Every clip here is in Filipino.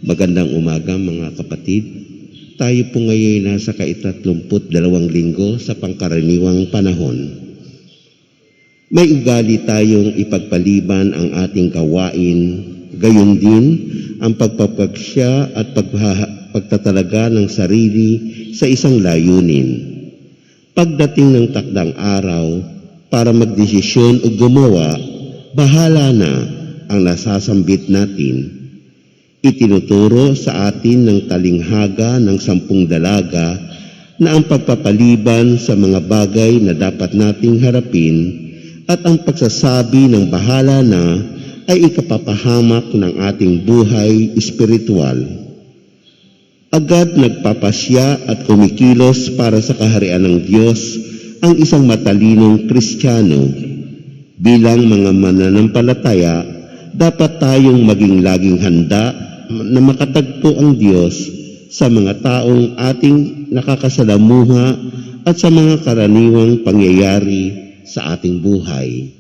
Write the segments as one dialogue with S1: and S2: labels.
S1: Magandang umaga mga kapatid. Tayo po ngayon nasa ka-32 linggo sa pangkaraniwang panahon. May ugali tayong ipagpaliban ang ating gawain, gayon din ang pagpapagsya at pagtatalaga ng sarili sa isang layunin. Pagdating ng takdang araw para magdesisyon o gumawa, bahala na ang nasasambit natin. Itinuturo sa atin ng talinghaga ng 10 dalaga na ang pagpapaliban sa mga bagay na dapat nating harapin at ang pagsasabi ng bahala na ay ikapapahamak ng ating buhay espiritual. Agad nagpapasya at kumikilos para sa kaharian ng Diyos ang isang matalinong Kristiyano. Bilang mga mananampalataya, dapat tayong maging laging handa na makatagpo ang Diyos sa mga taong ating nakakasalamuha at sa mga karaniwang pangyayari sa ating buhay.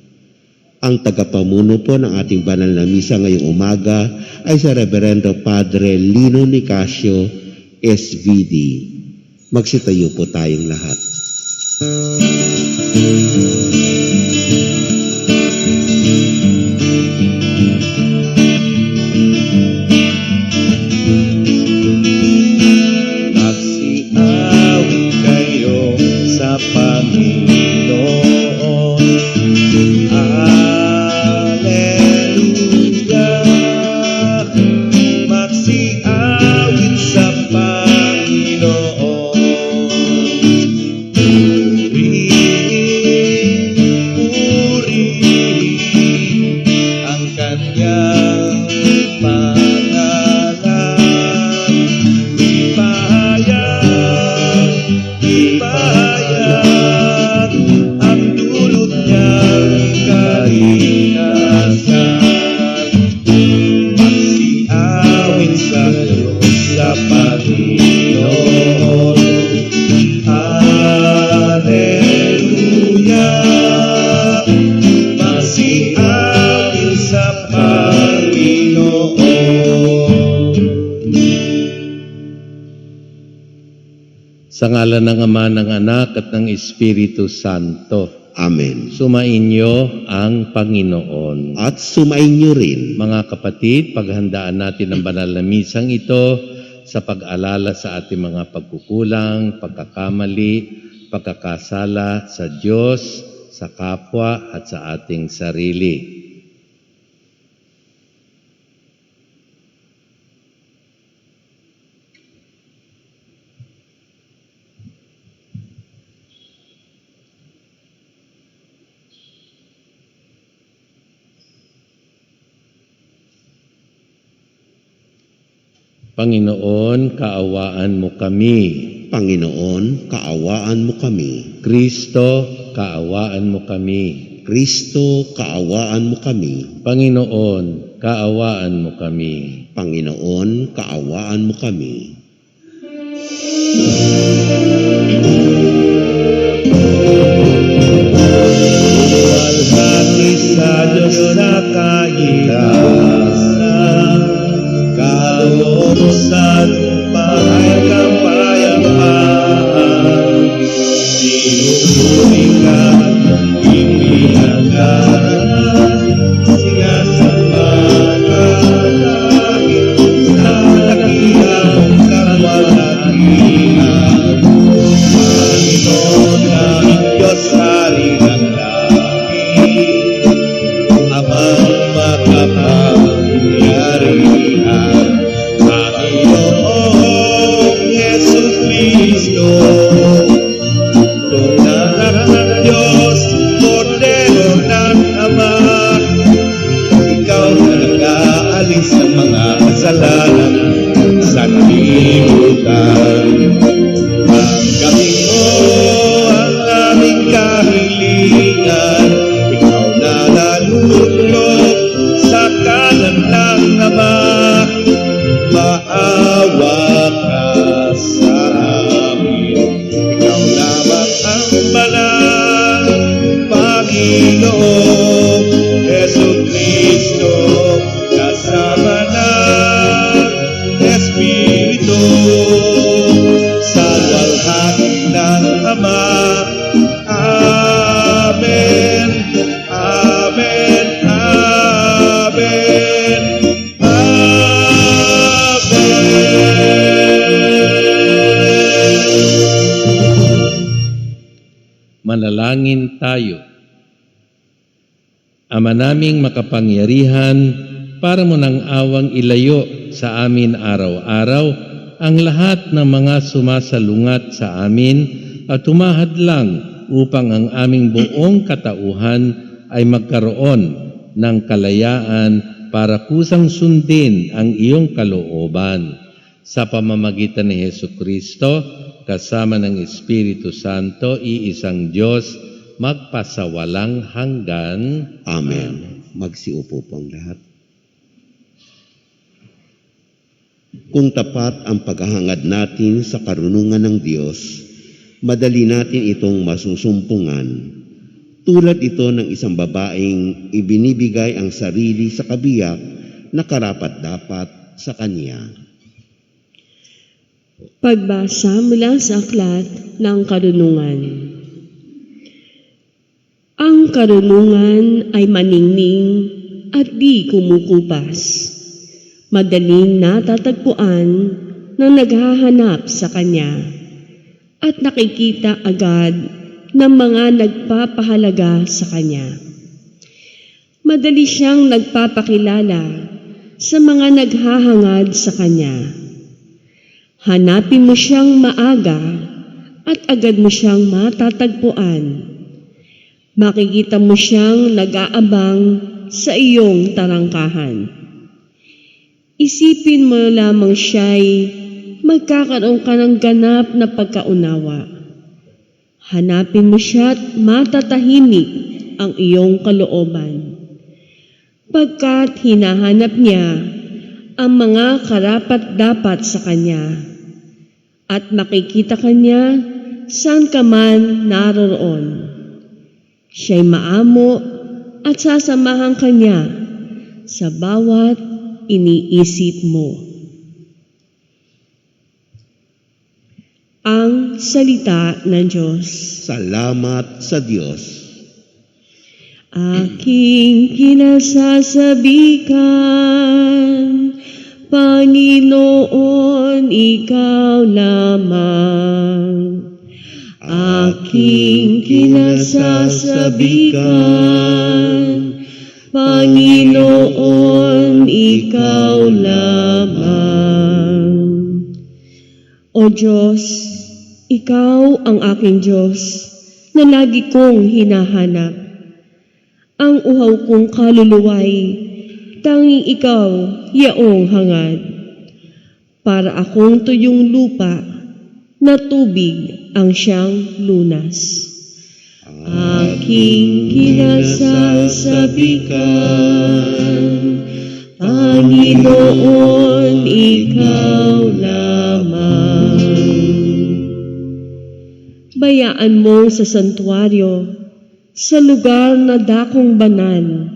S1: Ang tagapamuno po ng ating banal na misa ngayong umaga ay sa Reverendo Padre Lino Nicasio, SVD. Magsitayo po tayong lahat.
S2: Sa ngalan ng Ama, ng Anak, at ng Espiritu Santo.
S1: Amen.
S2: Sumainyo ang Panginoon.
S1: At sumainyo rin.
S2: Mga kapatid, paghandaan natin ang banal na misang ito sa pag-alala sa ating mga pagkukulang, pagkakamali, pagkakasala sa Diyos, sa kapwa, at sa ating sarili. Panginoon, kaawaan mo kami.
S1: Panginoon, kaawaan mo kami.
S2: Kristo, kaawaan mo kami.
S1: Kristo, kaawaan mo kami.
S2: Panginoon, kaawaan mo kami.
S1: Panginoon, kaawaan mo kami.
S3: Alhati sa Diyos na kaigtasan, kaloob sa lupa ay kapayapaan. Pinupuri ka, ipinanggaran, sinasamba ka dahil sa dakilang kalwalhatian. Panginoon ng Diyos
S2: tayo. Ama naming makapangyarihan, para mo ng awang ilayo sa amin araw-araw ang lahat ng mga sumasalungat sa amin at humahadlang upang ang aming buong katauhan ay magkaroon ng kalayaan para kusang sundin ang iyong kalooban. Sa pamamagitan ni Hesukristo, kasama ng Espiritu Santo, iisang Diyos, magpasawalang hanggan.
S1: Amen. Magsiupo po ang lahat. Kung tapat ang paghahangad natin sa karunungan ng Diyos, madali natin itong masusumpungan. Tulad ito ng isang babaeng ibinibigay ang sarili sa kabiyak na karapat-dapat sa kanya.
S4: Pagbasa mula sa aklat ng karunungan. Ang karunungan ay maningning at di kumukupas. Madaling natatagpuan ng naghahanap sa kanya at nakikita agad ng mga nagpapahalaga sa kanya. Madali siyang nagpapakilala sa mga naghahangad sa kanya. Hanapin mo siyang maaga at agad mo siyang matatagpuan. Makikita mo siyang nag-aabang sa iyong tarangkahan. Isipin mo lamang siya'y magkakaroon ka ng ganap na pagkaunawa. Hanapin mo siya at matatahimik ang iyong kalooban. Pagkat hinahanap niya ang mga karapat-dapat sa kanya at makikita kanya saan ka man naroroon. Siya'y maamo at sasamahan kanya sa bawat iniisip mo. Ang salita ng Diyos.
S1: Salamat sa Diyos.
S4: Aking kinasasabikan, Panginoon, ikaw lamang. Aking kinasasabikan, Panginoon, ikaw lamang. O Diyos, ikaw ang aking Diyos na lagi kong hinahanap. Ang uhaw kong kaluluway, tanging ikaw yaong hangad. Para akong tuyong lupa na tubig ang siyang lunas. Aking kinasasabikan, Panginoon, ikaw lamang. Bayaan mo sa santuaryo, sa lugar na dakong banal.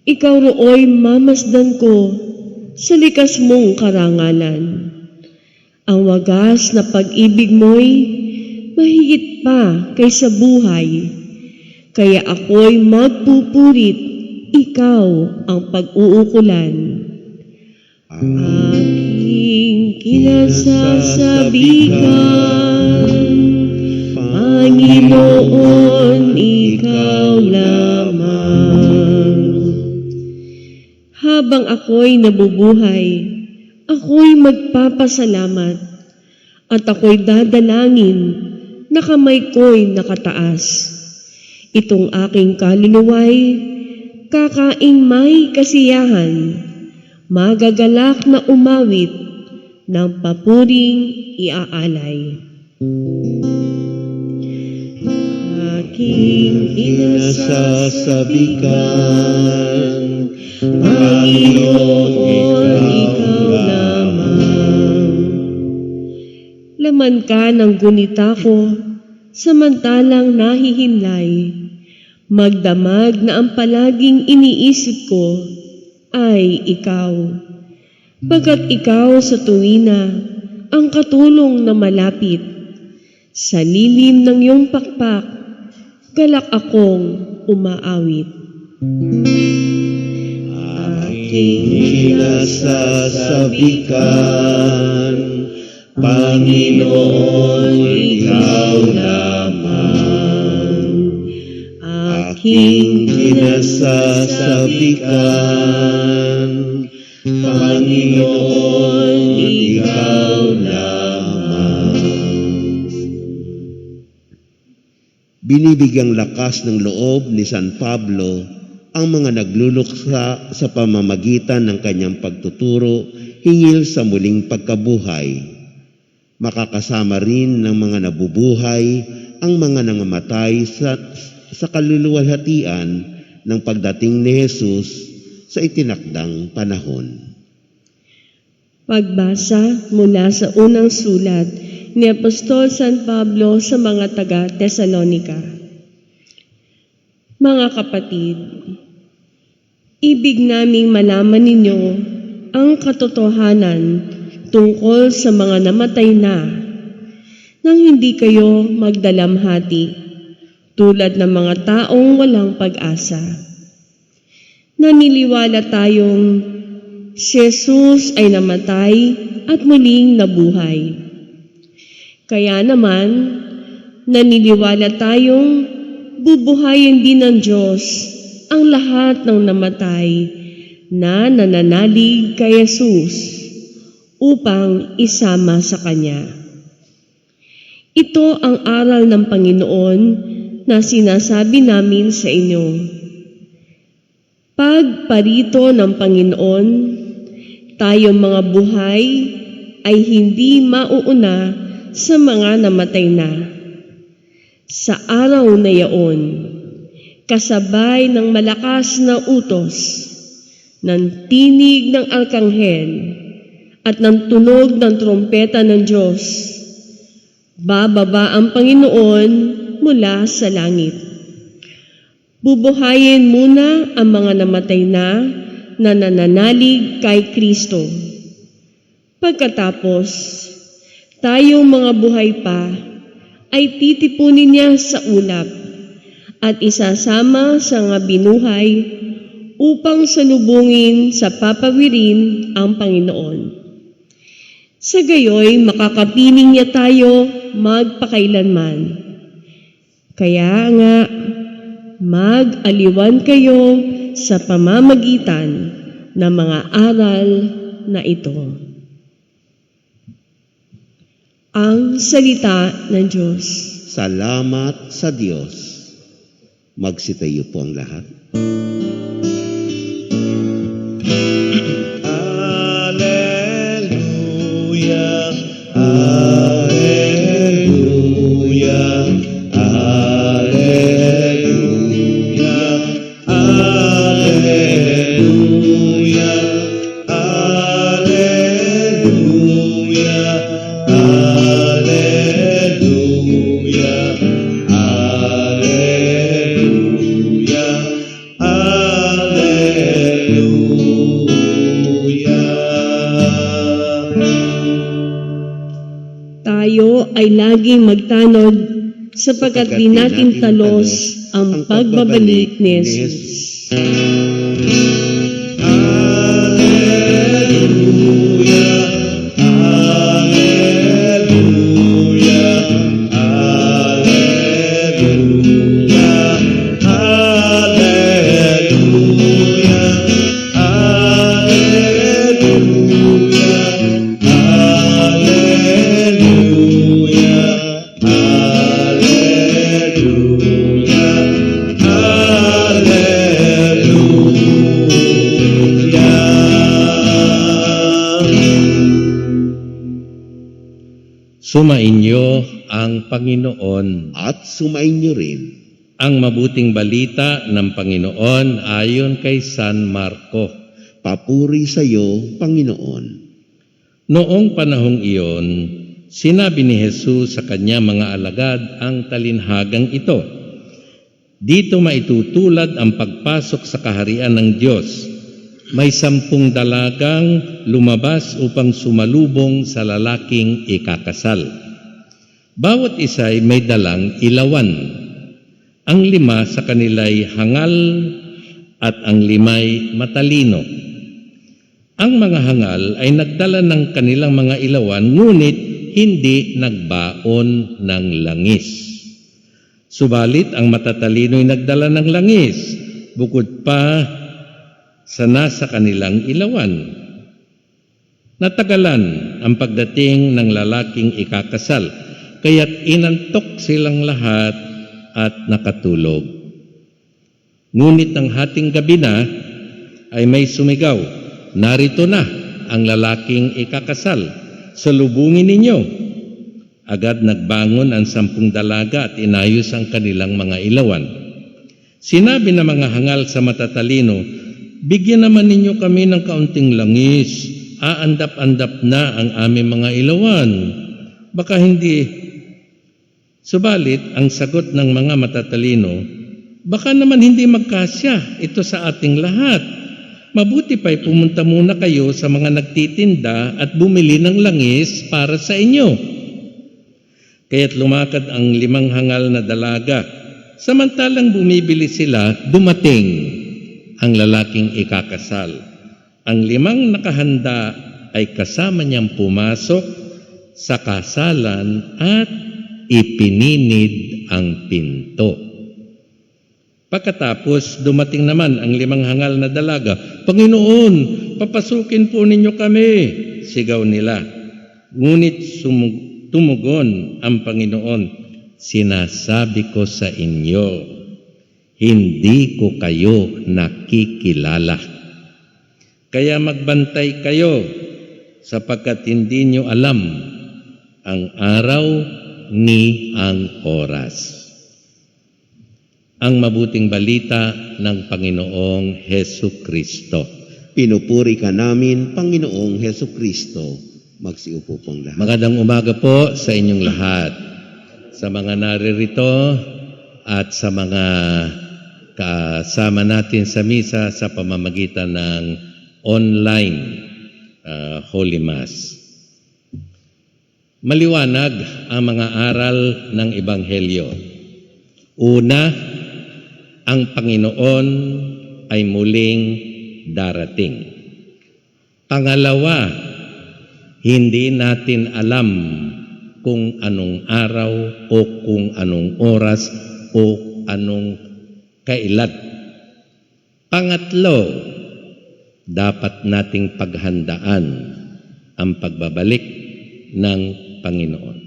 S4: Ikaw roo'y mamasdan ko sa likas mong karangalan. Ang wagas na pag-ibig mo'y mahigit pa kaysa buhay. Kaya ako'y magpupurit, ikaw ang pag-uukulan. Aking kinasasabikan, Panginoon, ikaw lamang. Habang ako'y nabubuhay, ako'y magpapasalamat at ako'y dadalangin na kamay ko'y nakataas. Itong aking kaluluway, kakaing may kasiyahan, magagalak na umawit ng papuring iaalay. Aking
S1: Inasasabikan, Panginoon, ikaw lamang.
S4: Laman ka ng gunita ko, samantalang nahihinlay. Magdamag na ang palaging iniisip ko ay ikaw. Pagkat ikaw sa tuwina, ang katulong na malapit. Sa lilim ng iyong pakpak, galak akong umaawit.
S1: Aking inasasabikan, Panginoon, ikaw lamang.
S4: aking
S1: kinasasabikan. Panginoon, ikaw lamang. Binibigyang lakas ng loob ni San Pablo ang mga nagluluksa sa pamamagitan ng kanyang pagtuturo hingil sa muling pagkabuhay. Makakasama rin ng mga nabubuhay ang mga nangamatay sa kaluluwalhatian ng pagdating ni Jesus sa itinakdang panahon.
S4: Pagbasa mula sa unang sulat ni Apostol San Pablo sa mga taga-Tesalonika. Mga kapatid, ibig naming malaman ninyo ang katotohanan tungkol sa mga namatay na nang hindi kayo magdalamhati tulad ng mga taong walang pag-asa. Naniniwala tayong si Jesus ay namatay at muling nabuhay. Kaya naman, naniniwala tayong bubuhayin din ng Diyos ang lahat ng namatay na nananalig kay Jesus upang isama sa Kanya. Ito ang aral ng Panginoon na sinasabi namin sa inyo. Pagparito ng Panginoon, tayong mga buhay ay hindi mauuna sa mga namatay na. Sa araw na yaon, kasabay ng malakas na utos, ng tinig ng arkanghel, at ng tunog ng trompeta ng Diyos, bababa ang Panginoon mula sa langit. Bubuhayin muna ang mga namatay na nananalig kay Kristo. Pagkatapos, tayong mga buhay pa ay titipunin niya sa ulap at isasama sa mga binuhay upang salubungin sa papawirin ang Panginoon. Sa gayoy, makakapiling niya tayo magpakailanman. Kaya nga, mag-aliwan kayo sa pamamagitan ng mga aral na ito. Ang salita ng Diyos.
S1: Salamat sa Diyos. Magsitayo po ang lahat.
S3: Alleluia, alleluia, alleluia, alleluia, alleluia, alleluia, alleluia, alleluia.
S4: Tayo ay laging magtanod sapagkat di natin talos ang pagbabalik ni Jesus.
S3: Alleluia, alleluia, alleluia, alleluia, alleluia, alleluia,
S2: Sumainyo ang Panginoon.
S1: At sumainyo rin
S2: Ang mabuting balita ng Panginoon ayon kay San Marco.
S1: papuri sa iyo, Panginoon.
S2: Noong panahong iyon, sinabi ni Jesus sa kanya mga alagad ang talinhagang ito. Dito maitutulad ang pagpasok sa kaharian ng Diyos. May 10 dalagang lumabas upang sumalubong sa lalaking ikakasal. Bawat isa ay may dalang ilawan. Ang 5 sa kanila'y hangal at ang 5 matalino. Ang mga hangal ay nagdala ng kanilang mga ilawan, ngunit hindi nagbaon ng langis. Subalit ang matatalino'y nagdala ng langis, bukod pa sa nasa kanilang ilawan. Natagalan ang pagdating ng lalaking ikakasal, kaya't inantok silang lahat at nakatulog. Ngunit ng hating gabi na ay may sumigaw, "Narito na ang lalaking ikakasal, salubungin ninyo." Agad nagbangon ang 10 dalaga at inayos ang kanilang mga ilawan. Sinabi ng mga hangal sa matatalino, "Bigyan naman ninyo kami ng kaunting langis. Aandap-andap na ang aming mga ilawan. Baka hindi." Subalit, ang sagot ng mga matatalino, "Baka naman hindi magkasya ito sa ating lahat. Mabuti pa'y pumunta muna kayo sa mga nagtitinda at bumili ng langis para sa inyo." Kaya't lumakad ang 5 hangal na dalaga. Samantalang bumibili sila, dumating ang lalaking ikakasal. Ang 5 nakahanda ay kasama niyang pumasok sa kasalan at ipininid ang pinto. Pagkatapos, dumating naman ang 5 hangal na dalaga. "Panginoon, papasukin po ninyo kami," sigaw nila. Ngunit tumugon ang Panginoon, "Sinasabi ko sa inyo, hindi ko kayo nakikilala. Kaya magbantay kayo sapagkat hindi nyo alam ang araw ni ang oras." Ang mabuting balita ng Panginoong Hesu Kristo.
S1: Pinupuri ka namin, Panginoong Heso Kristo. Magsiupo pong lahat.
S2: Magandang umaga po sa inyong lahat. Sa mga naririto at sa mga kasama natin sa misa sa pamamagitan ng online Holy Mass. Maliwanag ang mga aral ng Ebanghelyo. Una, ang Panginoon ay muling darating. Pangalawa, hindi natin alam kung anong araw o kung anong oras o anong kailan. Pangatlo, dapat nating paghandaan ang pagbabalik ng Panginoon.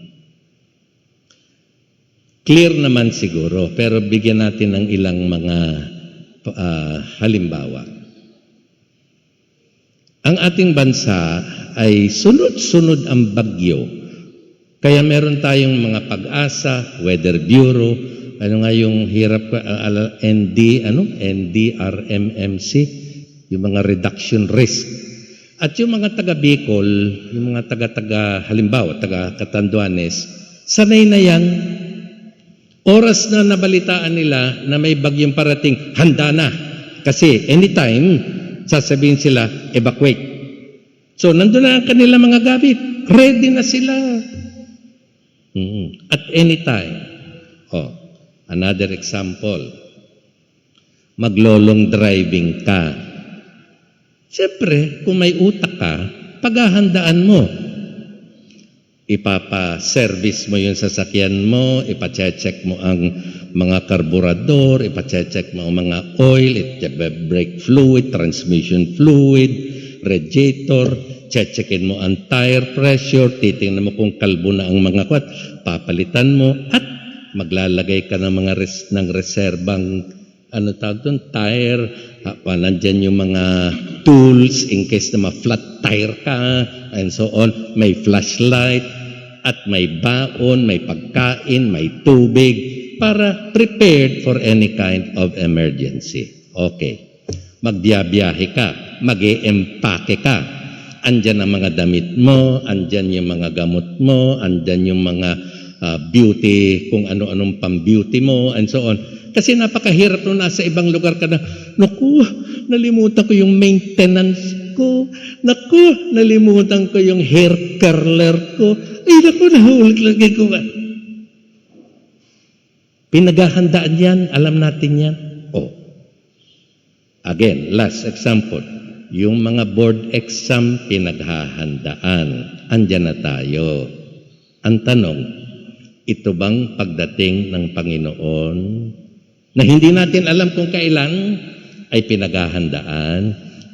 S2: Clear naman siguro, pero bigyan natin ng ilang mga halimbawa. Ang ating bansa ay sunod-sunod ang bagyo. Kaya meron tayong mga pag-asa, Weather Bureau, ano nga yung hirap NDRMMC, yung mga reduction risk. At yung mga taga Bicol, yung mga taga halimbawa, taga Catanduanes, sanay na yan. Oras na nabalitaan nila na may bagyong parating, handa na. Kasi anytime, sasabihin sila, evacuate. So, nandun na ang kanila mga gamit. Ready na sila. At anytime. Another example. Maglolong driving ka. Siyempre, kung may utak ka, paghahandaan mo. Ipapa-service mo yung sasakyan mo, ipacheck mo ang mga karburador, ipacheck mo ang mga oil, brake fluid, transmission fluid, radiator, checkin mo ang tire pressure, titingnan mo kung kalbo na ang mga kwat, papalitan mo at maglalagay ka ng mga ng reserbang tire, nandyan yung mga tools in case na ma-flat tire ka, and so on. May flashlight, at may baon, may pagkain, may tubig, para prepared for any kind of emergency. Okay. Magbiyabiyahe ka, mag-e-empake ka. Andyan ang mga damit mo, andyan yung mga gamot mo, andyan yung mga beauty, kung ano-anong pang-beauty mo, and so on. Kasi napakahirap nung nasa ibang lugar ka na, naku, nalimutan ko yung maintenance ko. Naku, nalimutan ko yung hair curler ko. Ay, naku, nahulog lagi ko. Pinaghahandaan yan, alam natin yan. Again, last example. Yung mga board exam pinaghahandaan. Andyan na tayo. Ang tanong, ito bang pagdating ng Panginoon na hindi natin alam kung kailan ay pinaghahandaan?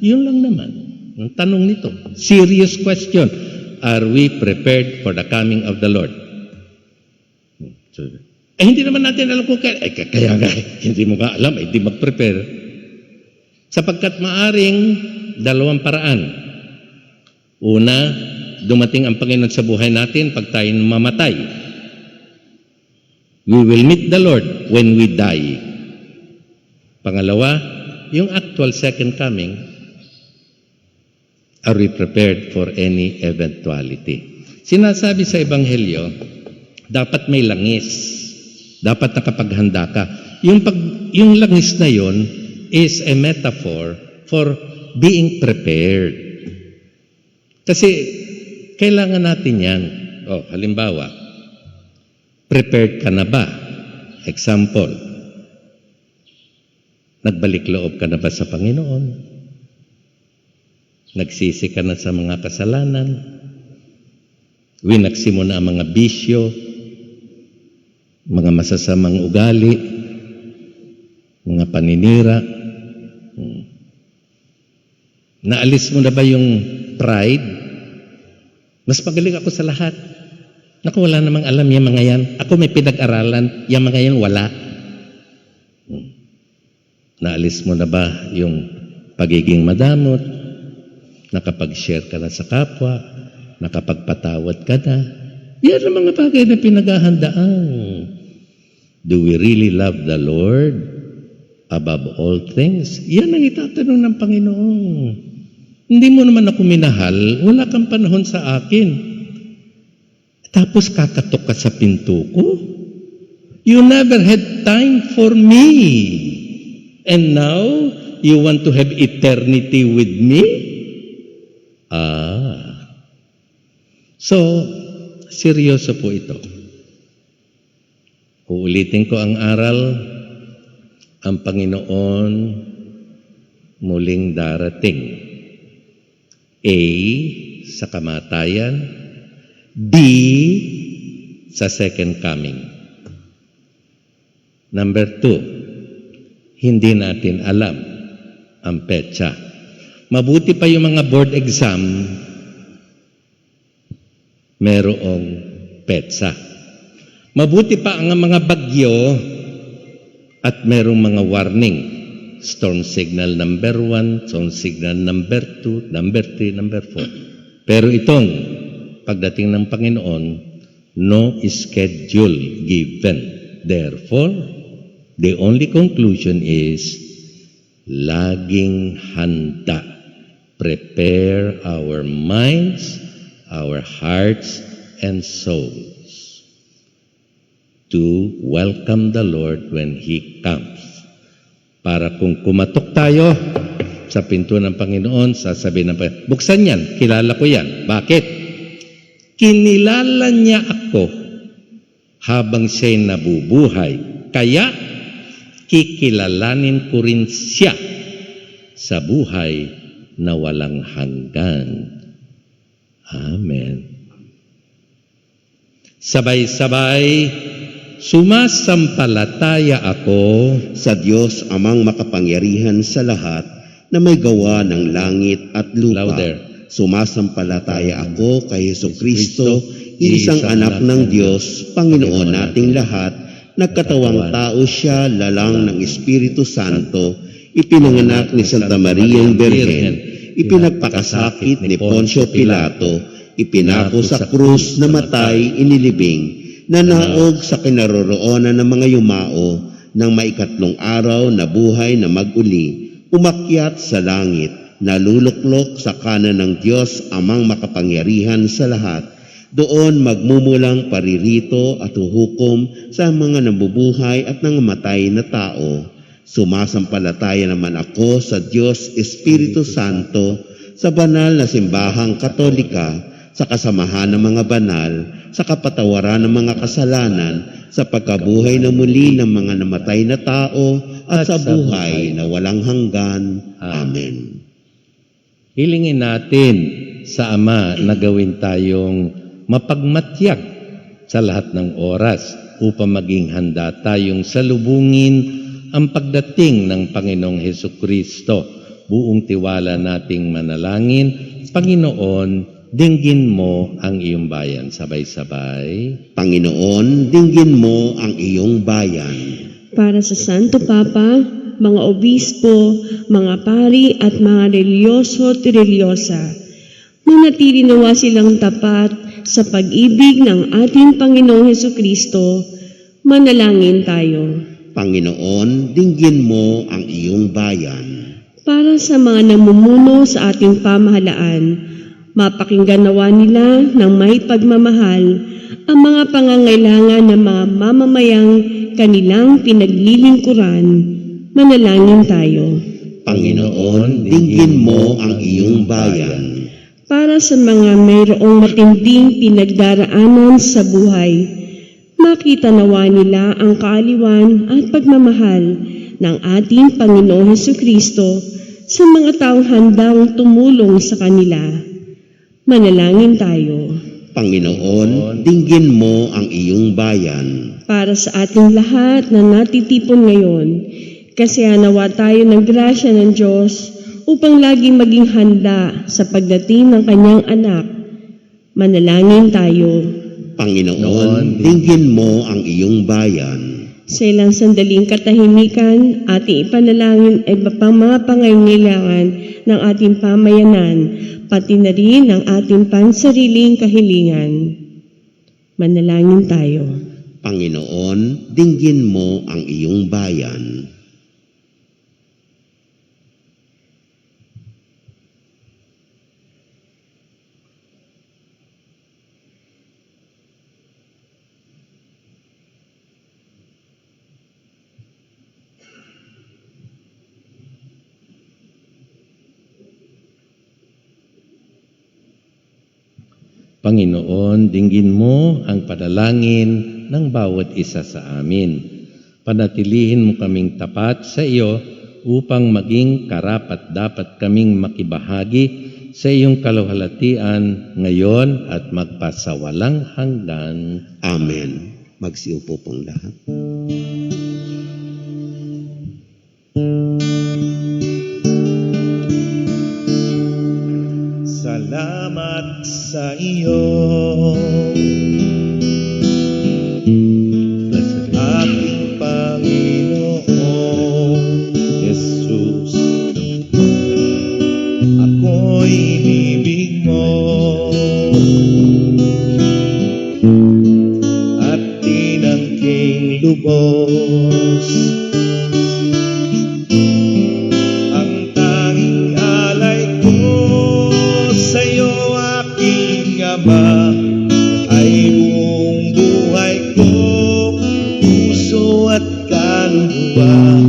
S2: Yun lang naman ang tanong nito. Serious question. Are we prepared for the coming of the Lord? So, hindi naman natin alam kung kaya nga, hindi mo nga alam, hindi mag-prepare. Sapagkat maaring dalawang paraan. Una, dumating ang Panginoon sa buhay natin pag tayo mamatay. We will meet the Lord when we die. Pangalawa, yung actual second coming. Are we prepared for any eventuality? Sinasabi sa Ebanghelyo, dapat may langis. Dapat nakapaghanda ka. Yung langis na yon is a metaphor for being prepared. Kasi kailangan natin yan. Halimbawa, prepared ka na ba? Example, nagbalik loob ka na ba sa Panginoon? Nagsisi ka na sa mga kasalanan? Winaksi mo na ang mga bisyo, mga masasamang ugali, mga paninira? Naalis mo na ba yung pride? Mas magaling ako sa lahat. Naku, wala namang alam yung mga yan. Ako may pinag-aralan, yung mga yan wala. Naalis mo na ba yung pagiging madamot? Nakapag-share ka na sa kapwa? Nakapagpatawad ka na? Yan ang mga bagay na pinaghahandaan. Do we really love the Lord above all things? Yan ang itatanong ng Panginoon. Hindi mo naman ako minahal, wala kang panahon sa akin. Tapos kakatok ka sa pinto ko? You never had time for me. And now, you want to have eternity with me? So, seryoso po ito. Uulitin ko ang aral. Ang Panginoon muling darating. A, sa kamatayan. B, sa second coming. Number 2, hindi natin alam ang petsa. Mabuti pa yung mga board exam, merong petsa. Mabuti pa ang mga bagyo at merong mga warning. Storm signal number 1, storm signal number 2, number 3, number 4. Pero itong pagdating ng Panginoon, no schedule given. Therefore, the only conclusion is laging handa. Prepare our minds, our hearts, and souls to welcome the Lord when He comes. Para kung kumatok tayo sa pinto ng Panginoon, sasabihin ng Panginoon, buksan yan, kilala ko yan. Bakit? Kinilala niya ako habang siya'y nabubuhay. Kaya, kikilalanin ko rin siya sa buhay na walang hanggan. Amen. Sabay-sabay, sumasampalataya ako
S1: sa Diyos amang makapangyarihan sa lahat na may gawa ng langit at lupa.
S2: Louder.
S1: Sumasampalataya ako kay Jesucristo, isang anak ng Diyos, Panginoon nating lahat, nagkatawang tao siya, lalang ng Espiritu Santo, ipinanganak ni Santa Mariang Birhen, ipinagpakasakit ni Poncio Pilato, ipinako sa krus, namatay, inilibing, nanaog sa kinaroroonan ng mga yumao, ng maikatlong araw na buhay na mag-uli, umakyat sa langit, naluluklok sa kanan ng Diyos amang makapangyarihan sa lahat, doon magmumulang paririto at huhukom sa mga nabubuhay at nangamatay na tao. Sumasampalataya naman ako sa Diyos Espiritu Santo, sa banal na simbahang Katolika, sa kasamahan ng mga banal, sa kapatawaran ng mga kasalanan, sa pagkabuhay na muli ng mga namatay na tao, at sa buhay na walang hanggan. Amen.
S2: Hilingin natin sa Ama na gawin tayong mapagmatyag sa lahat ng oras upang maging handa tayong salubungin ang pagdating ng Panginoong Hesukristo. Buong tiwala nating manalangin, Panginoon, dinggin mo ang iyong bayan. Sabay-sabay.
S1: Panginoon, dinggin mo ang iyong bayan.
S4: Para sa Santo Papa, mga obispo, mga pari at mga relyoso at relyosa, manatili nawa silang tapat sa pag-ibig ng ating Panginoong Hesukristo. Manalangin tayo.
S1: Panginoon, dinggin mo ang iyong bayan.
S4: Para sa mga namumuno sa ating pamahalaan, mapakinggan nawa nila ng may pagmamahal ang mga pangangailangan ng mga mamamayang kanilang pinaglilingkuran. Manalangin tayo.
S1: Panginoon, dinggin mo ang iyong bayan.
S4: Para sa mga mayroong matinding pinagdaraanan sa buhay, makita nawa nila ang kaaliwan at pagmamahal ng ating Panginoong Hesukristo sa mga taong handang tumulong sa kanila. Manalangin tayo.
S1: Panginoon, dinggin mo ang iyong bayan.
S4: Para sa ating lahat na natitipon ngayon, kasiyahan nawa tayo ng grasya ng Diyos upang laging maging handa sa pagdating ng kanyang anak. Manalangin tayo.
S1: Panginoon, dinggin mo ang iyong bayan.
S4: Sa ilang sandaling katahimikan, ating ipanalangin ay pang mga pangangailangan ng ating pamayanan, pati na rin ang ating pansariling kahilingan. Manalangin tayo.
S1: Panginoon, dinggin mo ang iyong bayan.
S2: Panginoon, dinggin mo ang panalangin ng bawat isa sa amin. Panatilihin mo kaming tapat sa iyo upang maging karapat-dapat kaming makibahagi sa iyong kaluwalhatian ngayon at magpasawalang hanggan.
S1: Amen. Magsiupo pong lahat.
S3: Salamat sa iyo, aking Panginoong Jesus. Ako'y inibig mo at tinangking lubos. Ang tanging alay ko sa'yo, aking Ama, ay buong buhay ko, puso at kaluluwa.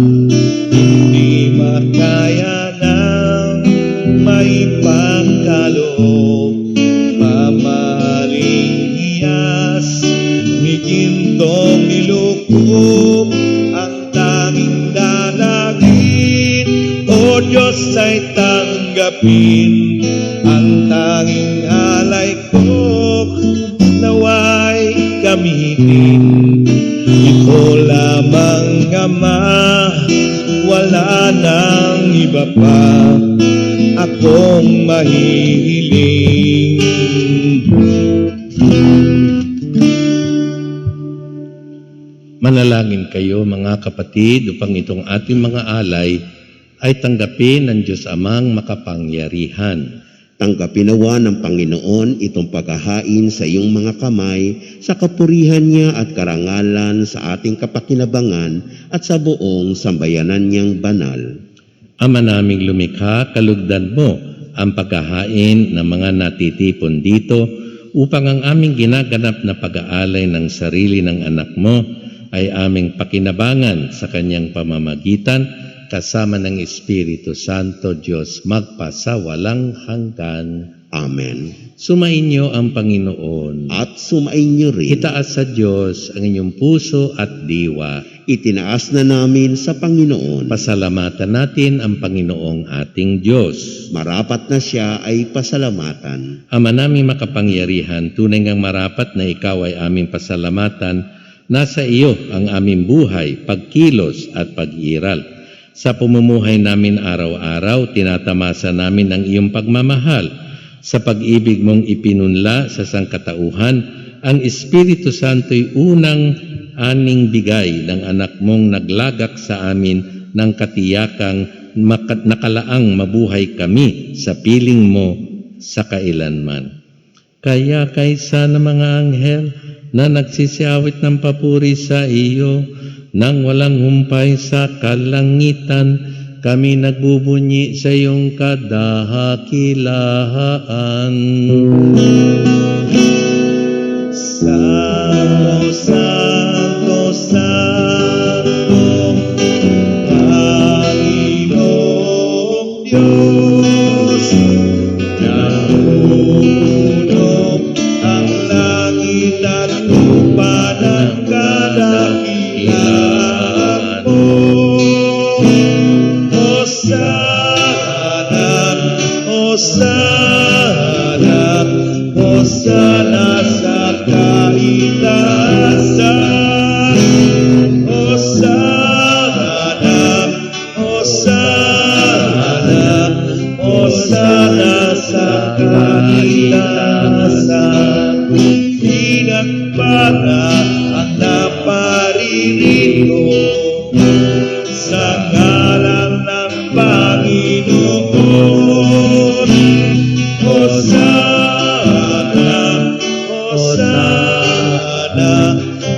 S3: Hindi makaya ng maipangkaloob, mamahaling hiyas ni gintong nilukob. Ang tanging dalangin, O Diyos, ay tanggapin. Ang tanging alay ko, naway gamitin. Ito lamang, Ama, wala nang iba pa akong mahihiling.
S2: Manalangin kayo mga kapatid upang itong ating mga alay ay tanggapin ng Diyos Amang makapangyarihan.
S1: Tanggapin nawa ng Panginoon itong paghahain sa iyong mga kamay sa kapurihan niya at karangalan sa ating kapakinabangan at sa buong sambayanan niyang banal.
S2: Ama naming lumikha, kalugdan mo ang paghahain ng mga natitipon dito upang ang aming ginaganap na pag-aalay ng sarili ng anak mo ay aming pakinabangan sa kanyang pamamagitan kasama ng Espiritu Santo, Diyos magpasawalang hanggan.
S1: Amen.
S2: Sumainyo ang Panginoon.
S1: At sumainyo rin.
S2: Itaas sa Diyos ang inyong puso at diwa.
S1: itinaas na namin sa Panginoon.
S2: Pasalamatan natin ang Panginoong ating Diyos.
S1: Marapat na siya ay pasalamatan.
S2: Ama naming makapangyarihan, tunay ngang marapat na ikaw ay aming pasalamatan. Nasa iyo ang aming buhay, pagkilos at pag-iral. Sa pumumuhay namin araw-araw, tinatamasa namin ang iyong pagmamahal. Sa pag-ibig mong ipinunla sa sangkatauhan, ang Espiritu Santo'y unang aning bigay ng anak mong naglagak sa amin ng katiyakang nakalaang mabuhay kami sa piling mo sa kailanman. Kaya kaysa ng mga anghel na nagsisiawit ng papuri sa iyo, nang walang humpay sa kalangitan, kami nagbubunyi sa iyong kadakilaan.
S3: Santo, Santo, Santo, Panginoong Diyos, napuno ang langit at lupa ng kadakilaan mo. Hosana, Hosana, Hosana sa kaitaasan. Hosana, Hosana, Hosana sa kaitaasan. Pinagpala ang naparirito sa ngalan ng Panginoon. Hosana, Hosana,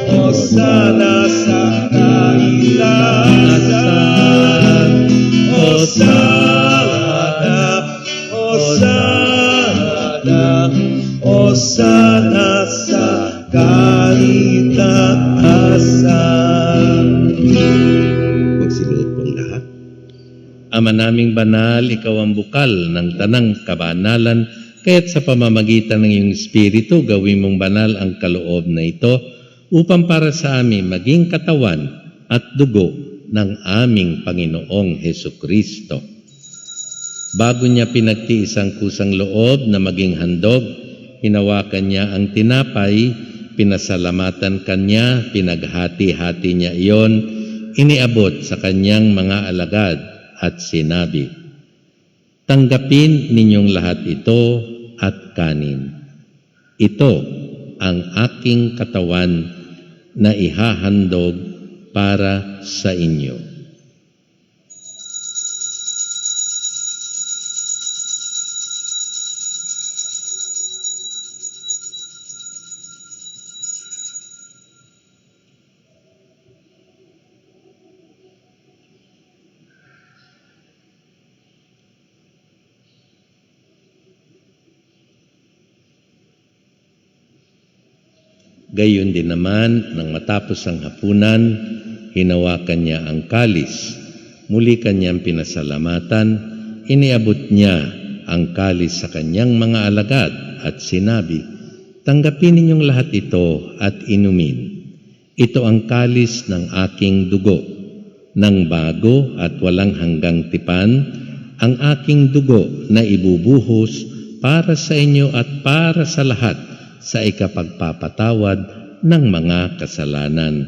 S3: Hosana sa kaitaasan. Hosana, Hosana, Hosana sa kaitaasan.
S1: Magsiluhod pong lahat.
S2: Ama naming banal, ikaw ang bukal ng tanang kabanalan, kaya't sa pamamagitan ng iyong Espiritu, gawin mong banal ang kaloob na ito, upang para sa amin maging katawan at dugo ng aming Panginoong Hesukristo. Bago niya pinagtiis ang kusang loob na maging handog, hinawakan niya ang tinapay, pinasalamatan kanya, pinaghati-hati niya iyon, iniabot sa kanyang mga alagad at sinabi, "Tanggapin ninyong lahat ito at kanin. Ito ang aking katawan na ihahandog para sa inyo." Gayon din naman, nang matapos ang hapunan, hinawakan niya ang kalis. Muli kanyang pinasalamatan, iniabot niya ang kalis sa kanyang mga alagad at sinabi, "Tanggapin ninyong lahat ito at inumin. Ito ang kalis ng aking dugo, ng bago at walang hanggang tipan, ang aking dugo na ibubuhos para sa inyo at para sa lahat sa ikapagpapatawad ng mga kasalanan.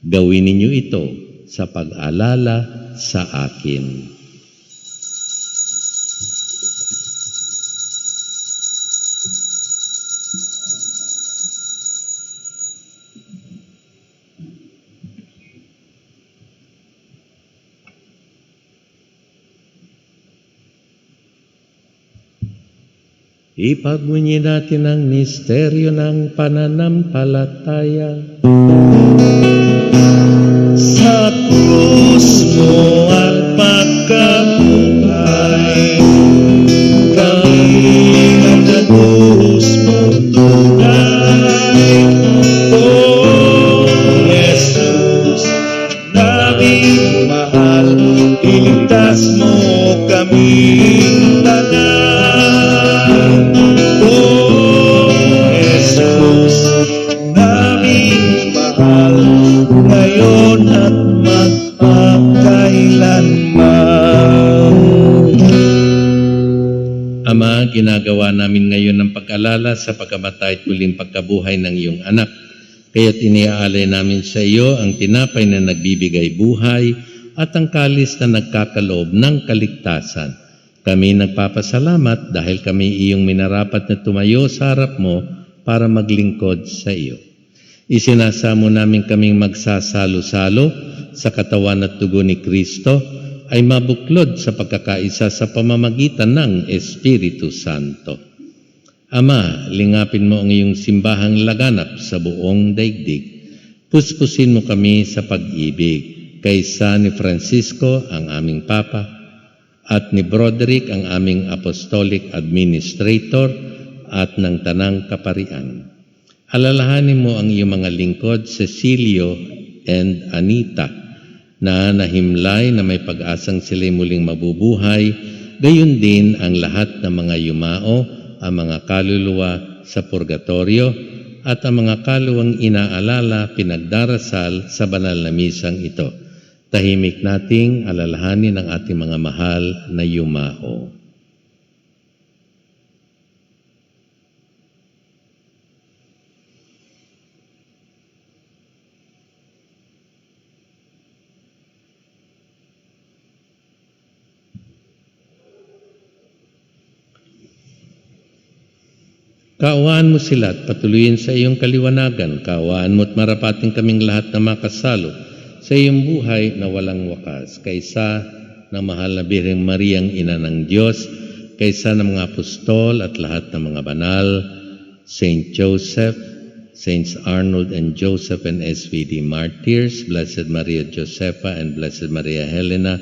S2: Gawin ninyo ito sa pag-alala sa akin." Ipagbunyi natin ang misteryo ng pananampalataya.
S3: Sa krus mo ang pagkabuhay, kami nagdadus mong tunay. O Jesus, naming mahal, iligtas mo kaming tanan. O Jesus, naming
S2: Ama, ginagawa namin ngayon ng pag-alala sa pagkamatay at muling pagkabuhay ng iyong anak. Kaya't iniaalay namin sa iyo ang tinapay na nagbibigay buhay at ang kalis na nagkakaloob ng kaligtasan. Kami nagpapasalamat dahil kami iyong minarapat na tumayo sa harap mo para maglingkod sa iyo. Isinasamo namin kaming magsasalo-salo sa katawan at dugo ni Kristo ay mabuklod sa pagkakaisa sa pamamagitan ng Espiritu Santo. Ama, lingapin mo ang iyong simbahang laganap sa buong daigdig. Puspusin mo kami sa pag-ibig, kaysa ni Francisco ang aming Papa, at ni Broderick ang aming Apostolic Administrator, at ng Tanang Kaparian. Alalahanin mo ang iyong mga lingkod, Cecilio and Anita, na nahimlay na may pag-asang sila'y muling mabubuhay, gayon din ang lahat ng mga yumao, ang mga kaluluwa sa purgatorio, at ang mga kaluwang inaalala pinagdarasal sa banal na misang ito. Tahimik nating alalahanin ang ating mga mahal na yumao. Kaawaan mo sila at patuloyin sa iyong kaliwanagan. Kaawaan mo at marapating kaming lahat na makasalo sa iyong buhay na walang wakas. Kaysa ng mahal na Birheng Mariang Ina ng Diyos, kaysa ng mga apostol at lahat ng mga banal, Saint Joseph, Saints Arnold and Joseph and SVD Martyrs, Blessed Maria Josefa and Blessed Maria Helena,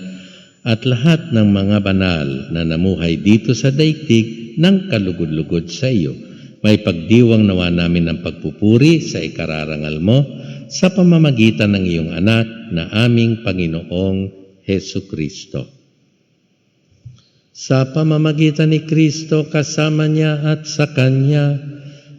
S2: at lahat ng mga banal na namuhay dito sa daigdig ng kalugod-lugod sa iyo. May pagdiwang nawa namin ng pagpupuri sa ikararangal mo sa pamamagitan ng iyong anak na aming Panginoong Hesu Kristo. Sa pamamagitan ni Kristo, kasama niya at sa Kanya,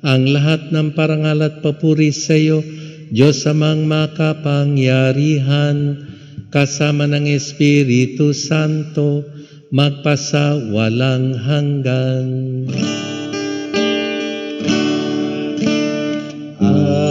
S2: ang lahat ng parangal at papuri sa iyo, Diyos amang makapangyarihan, kasama ng Espiritu Santo, magpasa walang hanggan. Amen. Amen.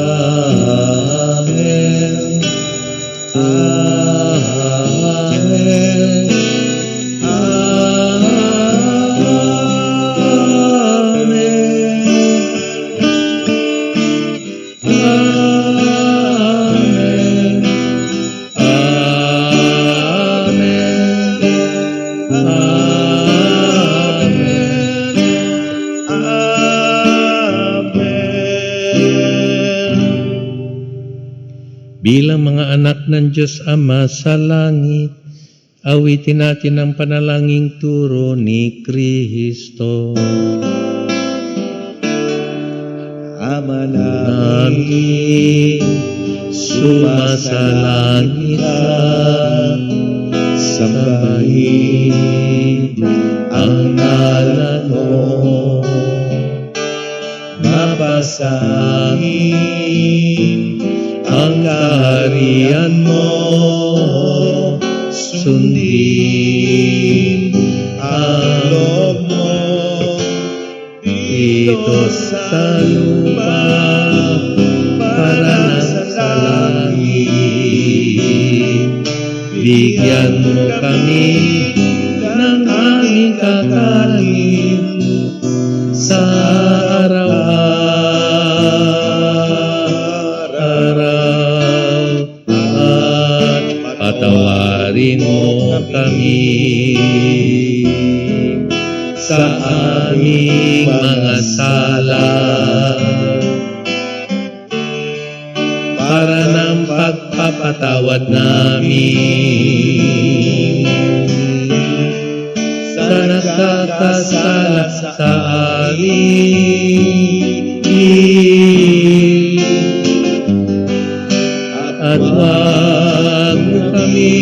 S2: Bilang mga anak ng Diyos Ama sa langit, awitin natin ang panalangin turo ni Kristo.
S3: Ama
S2: Namin, sumasalangit ka, sambahin ang ngalan mo, mapasangin ang kaharian mo, sundin ang loob mo dito sa lupa para sa langit. Bigyan mo kami ng aming kakanin sa araw-araw, at patawarin mo kami sa aming mga sala, para ng pagpapatawad namin sa nagkakasala sa amin. At huwag mo kami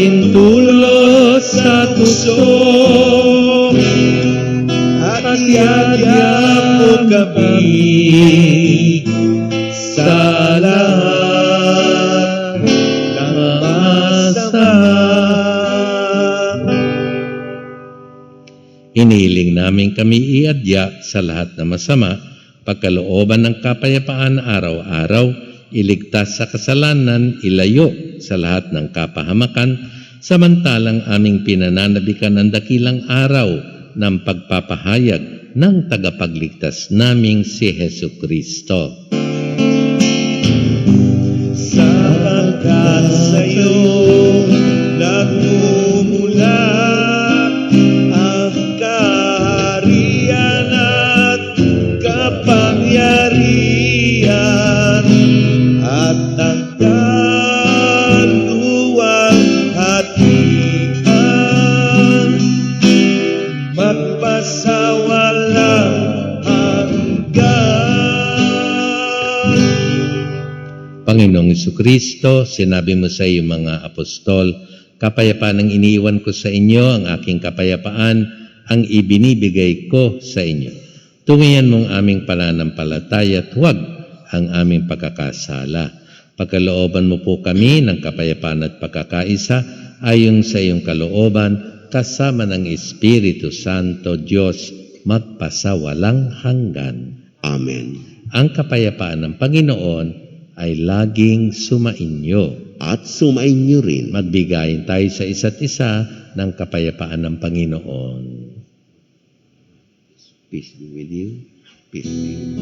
S2: ipahintulot sa puso, at iadya mo kami sa lahat ng masama. Hinihiling namin kami iadya sa lahat na masama, pagkalooban ng kapayapaan araw-araw, iligtas sa kasalanan, ilayo sa lahat ng kapahamakan, samantalang aming pinananabikan ang dakilang araw ng pagpapahayag ng tagapagligtas naming si Jesucristo.
S3: Sapagkat sa'yo nagmumula ang kaharian at kapangyarihan at ang kaluwang hatian magpasawalang hanggan.
S2: Panginoong Jesucristo, sinabi mo sa iyong mga apostol, kapayapaan ang iniiwan ko sa inyo, ang aking kapayapaan ang ibinibigay ko sa inyo. Tungayan mong aming pananampalataya at huwag ang aming pagkakasala. Pagkalooban mo po kami ng kapayapaan at pagkakaisa ayon sa iyong kalooban, kasama ng Espiritu Santo, Diyos, magpasawalang hanggan.
S1: Amen.
S2: Ang kapayapaan ng Panginoon ay laging sumainyo.
S1: At sumainyo rin.
S2: Magbigayin tayo sa isa't isa ng kapayapaan ng Panginoon.
S1: Peace be with you. Peace be with you.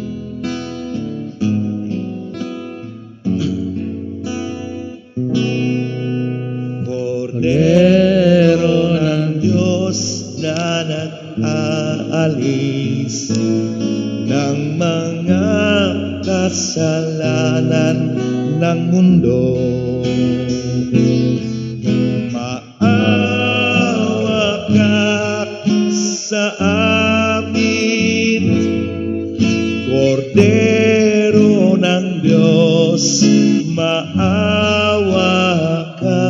S3: Kordero ng Diyos na nag-aalis ng mga kasalanan ng mundo. Maawa ka sa amin, Kordero ng Diyos, maawa ka.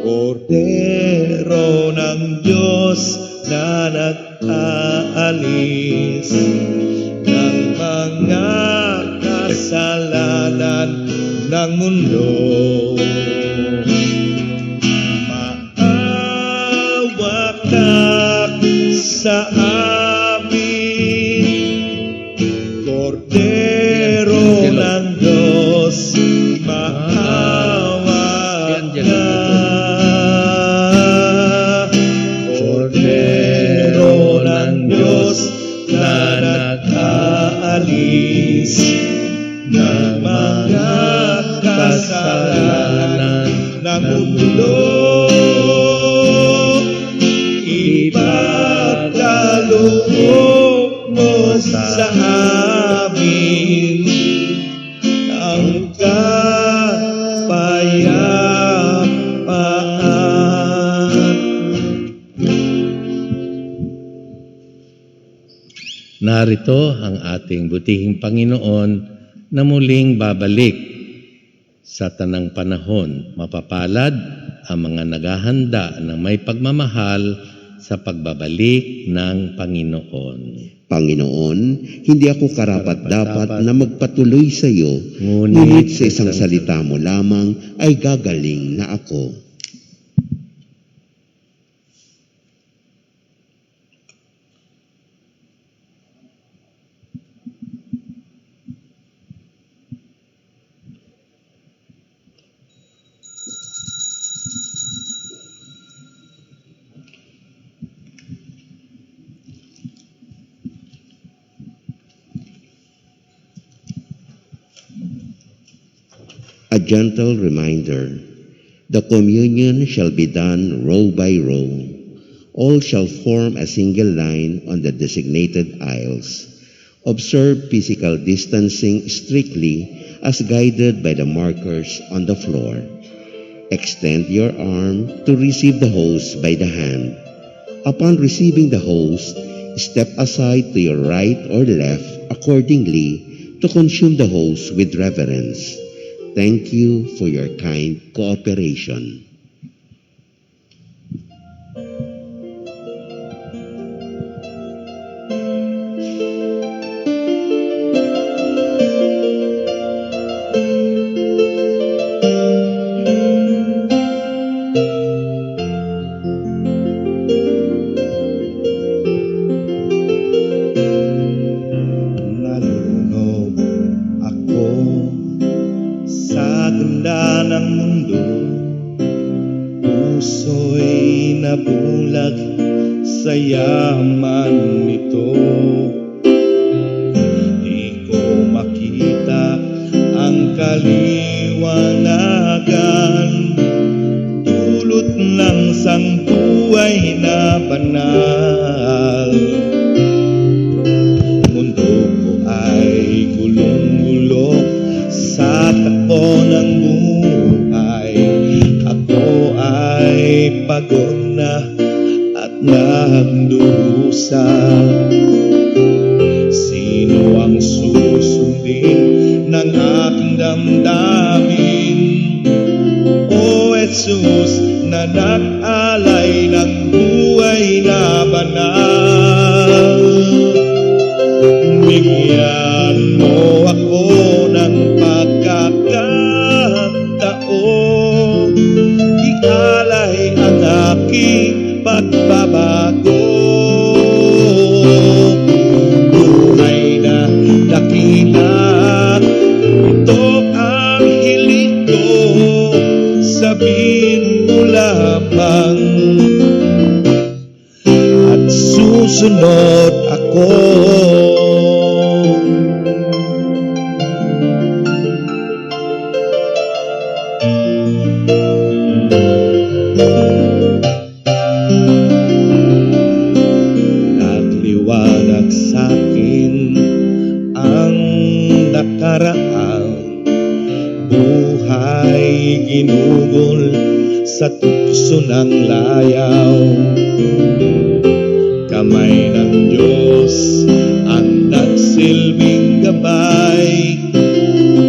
S3: Kordero ng Diyos na nag-aalis ng mga kasalanan ng mundo. Maawa ka sa amin, Kordero ng Diyos, maawa ka. Kordero ng Diyos na nag-aalis ng mga kasalanan ng mundo. Ipagkaloob mo sa amin ang kapayapaan.
S2: Narito ang ating butihing Panginoon na muling babalik sa tanang panahon. Mapapalad ang mga naghahanda ng may pagmamahal sa pagbabalik ng Panginoon.
S1: Panginoon, hindi ako karapat-dapat na magpatuloy sa iyo, ngunit sa isang salita mo lamang ay gagaling na ako. A gentle reminder, the communion shall be done row by row. All shall form a single line on the designated aisles. Observe physical distancing strictly as guided by the markers on the floor. Extend your arm to receive the host by the hand. Upon receiving the host, step aside to your right or left accordingly to consume the host with reverence. Thank you for your kind cooperation.
S3: ng mundo, puso'y nabulag sa yaman nito. Di ko makita ang kaliwanagan, dulot ng sangbuhay na banal. Mundo ko ay gulong-gulo sa takbo ng buhay. Ako ay pagod na at nagdurusa. Sino ang susundin ng aking damdamin? O Jesus, na nag-alay ng buhay na banal. Bigyan mo ako ng pagkakataon, ialay ang aking pagbabago. Buhay na dakila, ito ang hiling ko, sabihin mo lamang at susunod ako. Nagliwanag sa'kin ang nakaraan, buhay ginugol sa tukso ng layaw. Kamay ng Diyos ang nagsilbing gabay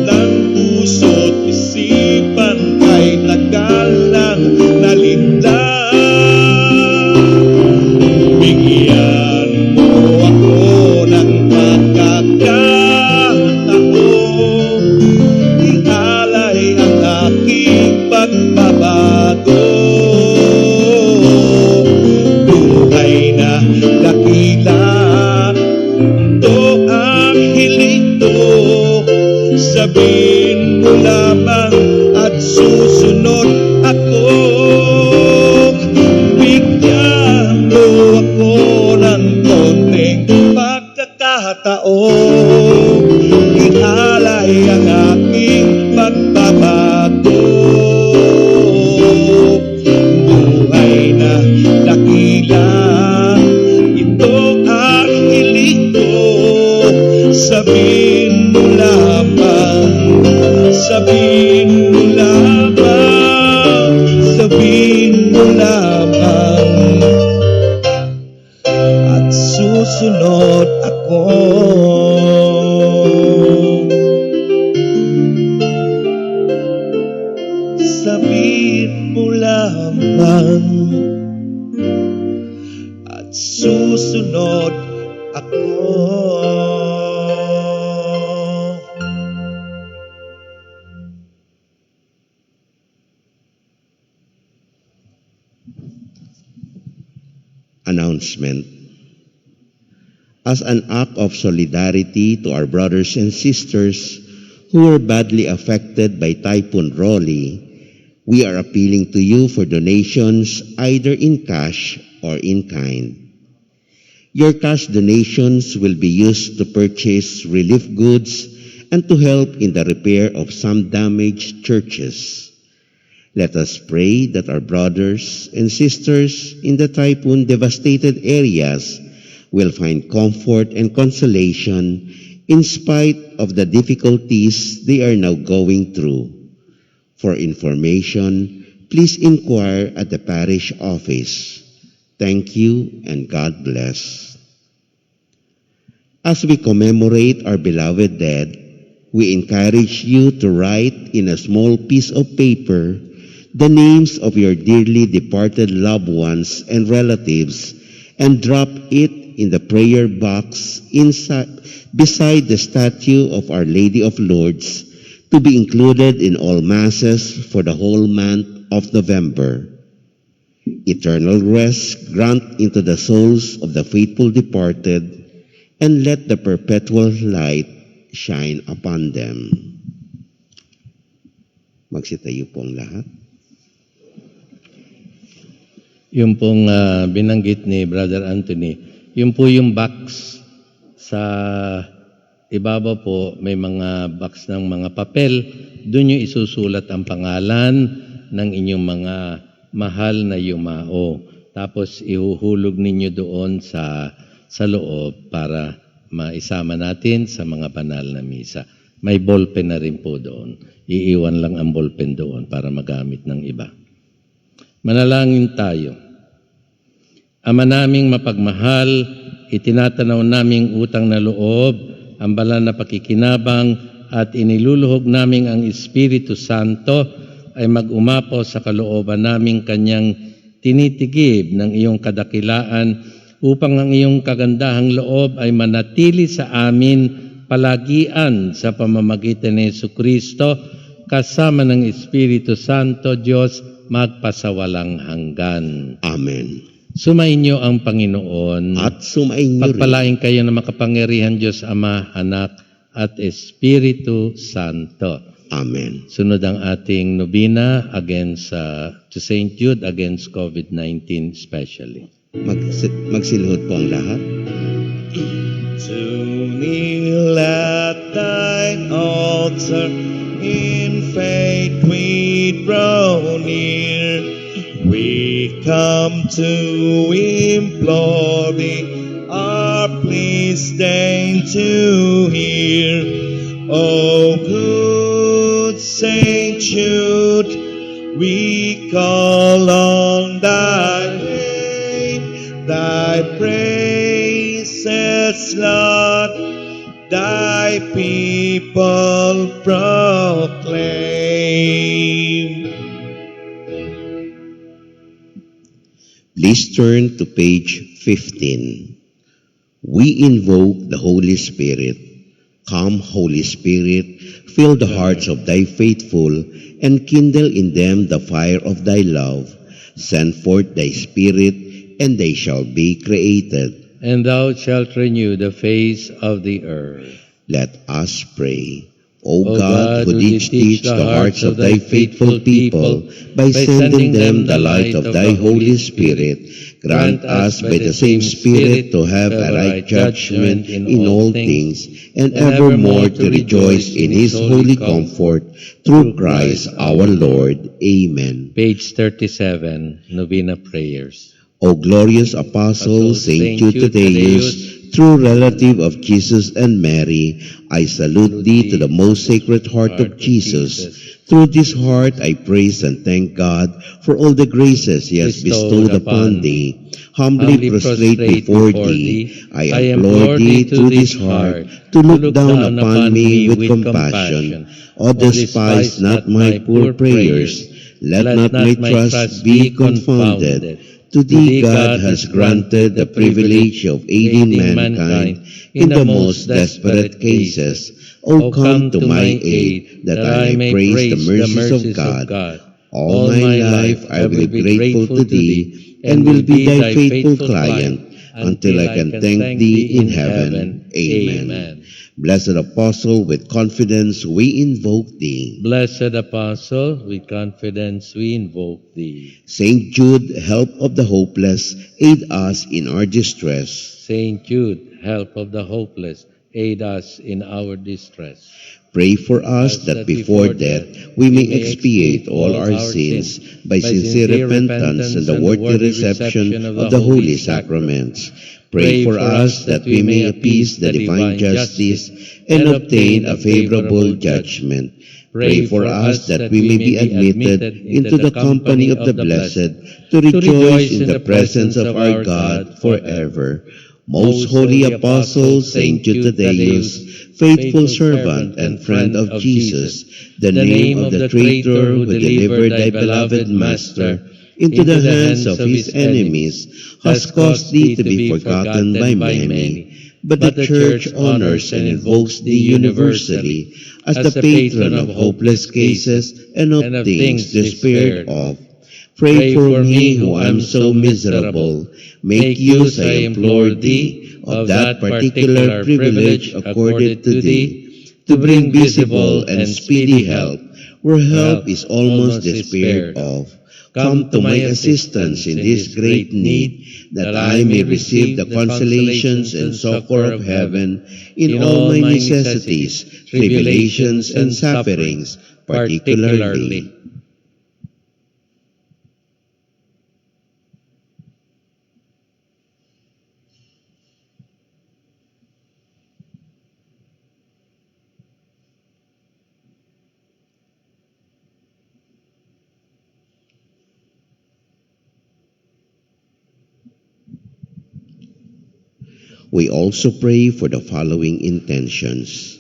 S3: ng puso't isipan ay tagal nang nalinlang. Bigyan mo ako ng pagkakataon, ialay ang aking pagbabago. Buhay na dakila, ito ang hiling ko, sabihin mo lamang at susunod ako. Bigyan mo ako ng konting pagkakataon, ialay ang aking pagbabago. Buhay na dakila, ito ang hiling ko, sabihin mo lamang, sabihin mo lamang, sabihin mo lamang at susunod ako. Sabihin mo lamang at susunod ako.
S1: Announcement. As an act of solidarity to our brothers and sisters who were badly affected by Typhoon Rolly, we are appealing to you for donations either in cash or in kind. Your cash donations will be used to purchase relief goods and to help in the repair of some damaged churches. Let us pray that our brothers and sisters in the typhoon-devastated areas will find comfort and consolation in spite of the difficulties they are now going through. For information, please inquire at the parish office. Thank you and God bless. As we commemorate our beloved dead, we encourage you to write in a small piece of paper the names of your dearly departed loved ones and relatives and drop it in the prayer box beside the statue of Our Lady of Lourdes to be included in all masses for the whole month of November. Eternal rest grant into the souls of the faithful departed, and let the perpetual light shine upon them. Magsitayo po ang lahat.
S2: Yung pong binanggit ni Brother Anthony, yun po yung box sa ibabaw po, may mga box ng mga papel. Doon nyo isusulat ang pangalan ng inyong mga mahal na yumao. Tapos ihuhulog ninyo doon sa loob para maisama natin sa mga banal na misa. May ballpen na rin po doon. Iiwan lang ang ballpen doon para magamit ng iba. Manalangin tayo. Ama naming mapagmahal, itinatanaw naming utang na loob, ang banal na pakikinabang at iniluluhog naming ang Espiritu Santo ay mag-umapaw sa kalooban naming kanyang tinitigib ng iyong kadakilaan upang ang iyong kagandahang loob ay manatili sa amin palagian sa pamamagitan ni Jesucristo kasama ng Espiritu Santo, Diyos, magpasawalang hanggan.
S1: Amen.
S2: Sumainyo ang Panginoon.
S1: At sumain niyo rin.
S2: Pagpalain kayo ng makapangyarihan Diyos Ama, Anak, at Espiritu Santo.
S1: Amen.
S2: Sunod ang ating nobina against to St. Jude against COVID-19 especially.
S1: Magsilhod po ang lahat.
S3: To kneel at thine altar, in faith we draw near. We come to implore thee, our please deign to hear. O good Saint Jude, we call on thy name, thy praises, Lord, thy people proclaim.
S1: Please turn to page 15. We invoke the Holy Spirit. Come, Holy Spirit, fill the hearts of thy faithful and kindle in them the fire of thy love. Send forth thy Spirit, and they shall be created.
S2: And thou shalt renew the face of the earth.
S1: Let us pray. O God, who didst teach the hearts of thy faithful people by sending them the light of thy Holy Spirit, grant us by the same Spirit to have a right judgment in all things, and evermore to rejoice in his holy comfort, through Christ our Lord. Amen.
S2: Page 37, Novena Prayers.
S1: O glorious Apostle, Saint Jude Thaddeus, true relative of Jesus and Mary, I salute thee to the most sacred heart of Jesus. Through this heart I praise and thank God for all the graces he has bestowed upon thee. Humbly prostrate before thee, I implore thee through this heart to look down upon me with compassion. O despise not my poor prayers, let not my trust be confounded. To thee God has granted the privilege of aiding mankind in the most desperate cases. O come to my aid, that I may praise the mercies of God. All my life I will be grateful to thee, and will be thy faithful client, until I can thank thee in heaven. Amen. Blessed Apostle, with confidence we invoke thee.
S2: Blessed Apostle, with confidence we invoke thee.
S1: Saint Jude, help of the hopeless, aid us in our distress.
S2: Saint Jude, help of the hopeless, aid us in our distress.
S1: Pray for us that before death we may expiate all our sins by sincere repentance and the worthy reception of the holy sacraments. Pray for us that we may appease the divine justice and obtain a favorable judgment. Pray for us that we may be admitted into the company of the blessed, to rejoice in the presence of our God forever. Most holy Apostle, Saint Jude Thaddeus, faithful servant and friend of Jesus, the name of the traitor who delivered thy beloved Master into the hands of his enemies, has caused thee to be forgotten by many. But the Church honors and invokes thee universally as the patron of hopeless cases and of things despaired of. Pray for me who am so miserable. Make use, I implore thee, of that particular privilege accorded to thee, to bring visible and speedy help where help is almost despaired of. Come to my assistance in this great need, that I may receive the consolations and succor of heaven in all my necessities, tribulations, and sufferings, particularly. We also pray for the following intentions: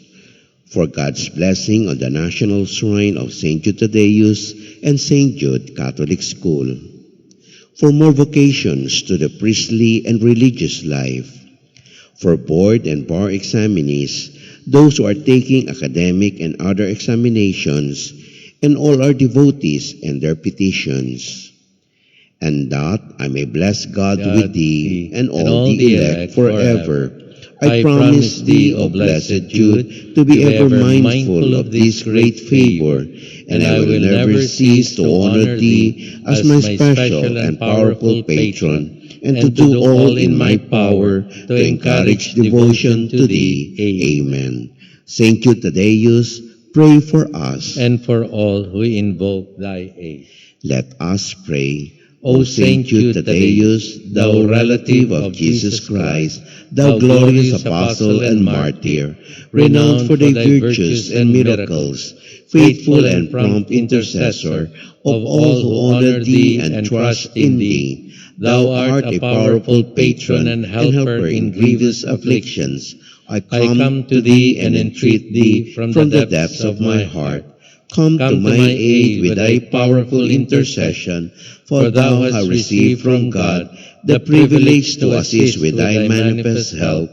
S1: for God's blessing on the National Shrine of St. Jude Thaddeus and St. Jude Catholic School, for more vocations to the priestly and religious life, for board and bar examinees, those who are taking academic and other examinations, and all our devotees and their petitions. And that I may bless God with thee and all the elect forever. I promise thee, O blessed Jude, to be ever mindful of this great favor, and I will never cease to honor thee as my special and powerful patron, and to do all in my power to encourage devotion to thee. Amen. Saint Jude Thaddeus, pray for us.
S2: And for all who invoke thy aid.
S1: Let us pray.
S2: O Saint Jude Thaddeus, thou relative of Jesus Christ, thou glorious apostle and martyr, renowned for thy virtues and miracles, faithful and prompt intercessor of all who honor thee and trust in thee, thou art a powerful patron and helper in grievous afflictions. I come to thee and entreat thee from the depths of my heart. Come to my aid with thy powerful intercession, for thou hast received from God the privilege to assist with thy manifest help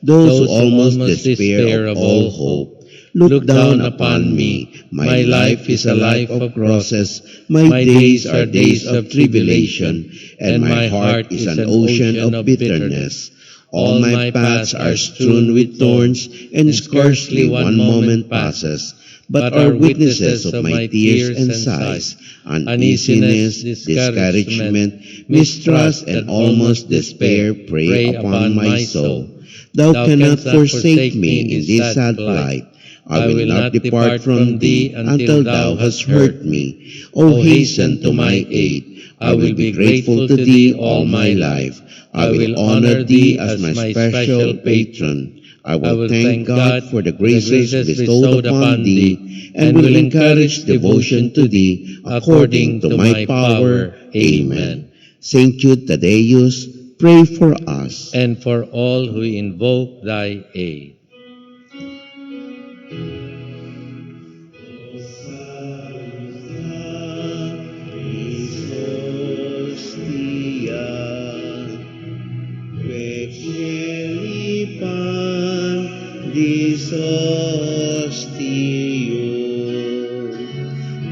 S2: those who almost despair of all hope. Look down upon me. My life is a life of crosses. My days are days of tribulation, and my heart is an ocean of bitterness. All my paths are strewn with thorns, and scarcely one moment passes, but are witnesses of my tears and sighs, uneasiness, discouragement, mistrust, and almost despair prey upon my soul. Thou cannot forsake me in this sad plight. I will not depart from thee until thou hast heard me. O hasten to my aid. I will be grateful to thee all my life. I will honor thee as my special patron. I will thank God for the graces bestowed upon thee, and will encourage devotion to thee according to my power. Amen.
S1: Saint Jude Thaddeus, pray for us.
S2: And for all who invoke thy aid.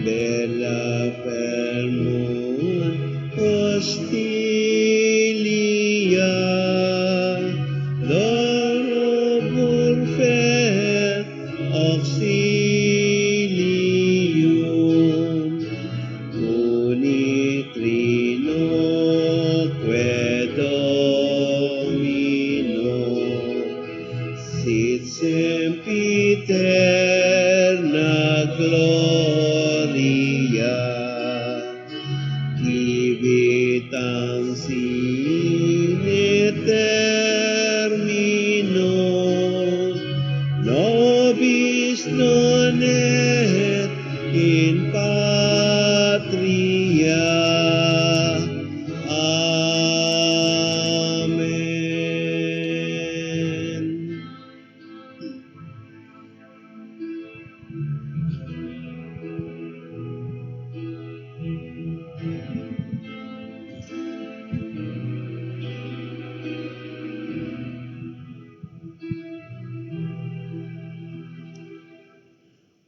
S1: Bella Fermum Hostilia, Dorobur Fer Auxilium, Unitrino Domino, sit sempiterna gloria, civitam sine termino, nobis non et in patria. Amen.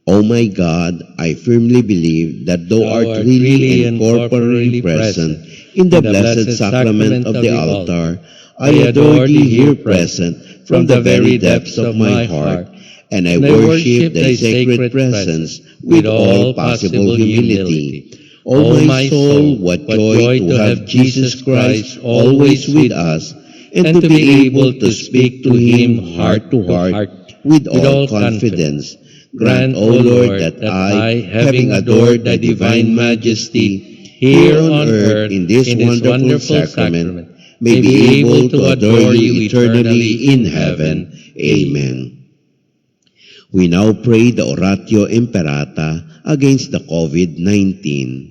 S1: O my God, I firmly believe that thou art really and corporally present in the blessed sacrament of the altar. I adore thee here present from the very depths of my heart, and I worship thy sacred presence with all possible humility. O my soul, what joy to have Jesus Christ always with us, and to be able to speak to him heart to heart with all confidence. Grant, O Lord, that I, having adored thy divine majesty here on earth in this wonderful sacrament, may be able to adore you eternally in heaven. Amen. We now pray the Oratio Imperata against the COVID-19.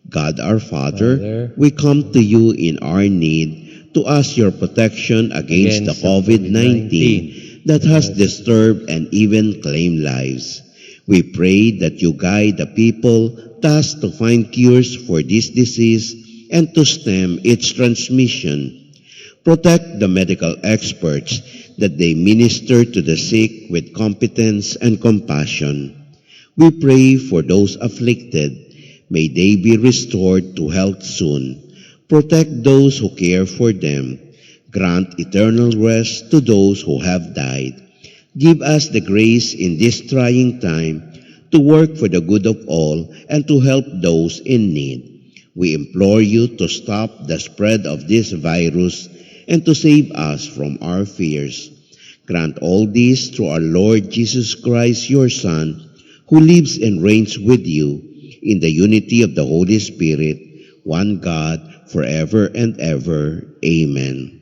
S1: God our Father, we come to you in our need to ask your protection against the COVID-19 that has disturbed and even claimed lives. We pray that you guide the people tasked to find cures for this disease and to stem its transmission. Protect the medical experts that they minister to the sick with competence and compassion. We pray for those afflicted. May they be restored to health soon. Protect those who care for them. Grant eternal rest to those who have died. Give us the grace in this trying time to work for the good of all and to help those in need. We implore you to stop the spread of this virus and to save us from our fears. Grant all this through our Lord Jesus Christ, your Son, who lives and reigns with you in the unity of the Holy Spirit, one God, forever and ever. Amen.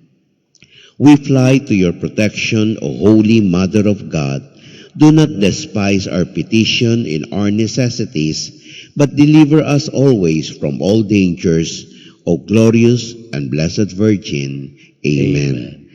S1: We fly to your protection, O Holy Mother of God. Do not despise our petition in our necessities, but deliver us always from all dangers, O glorious and blessed Virgin. Amen.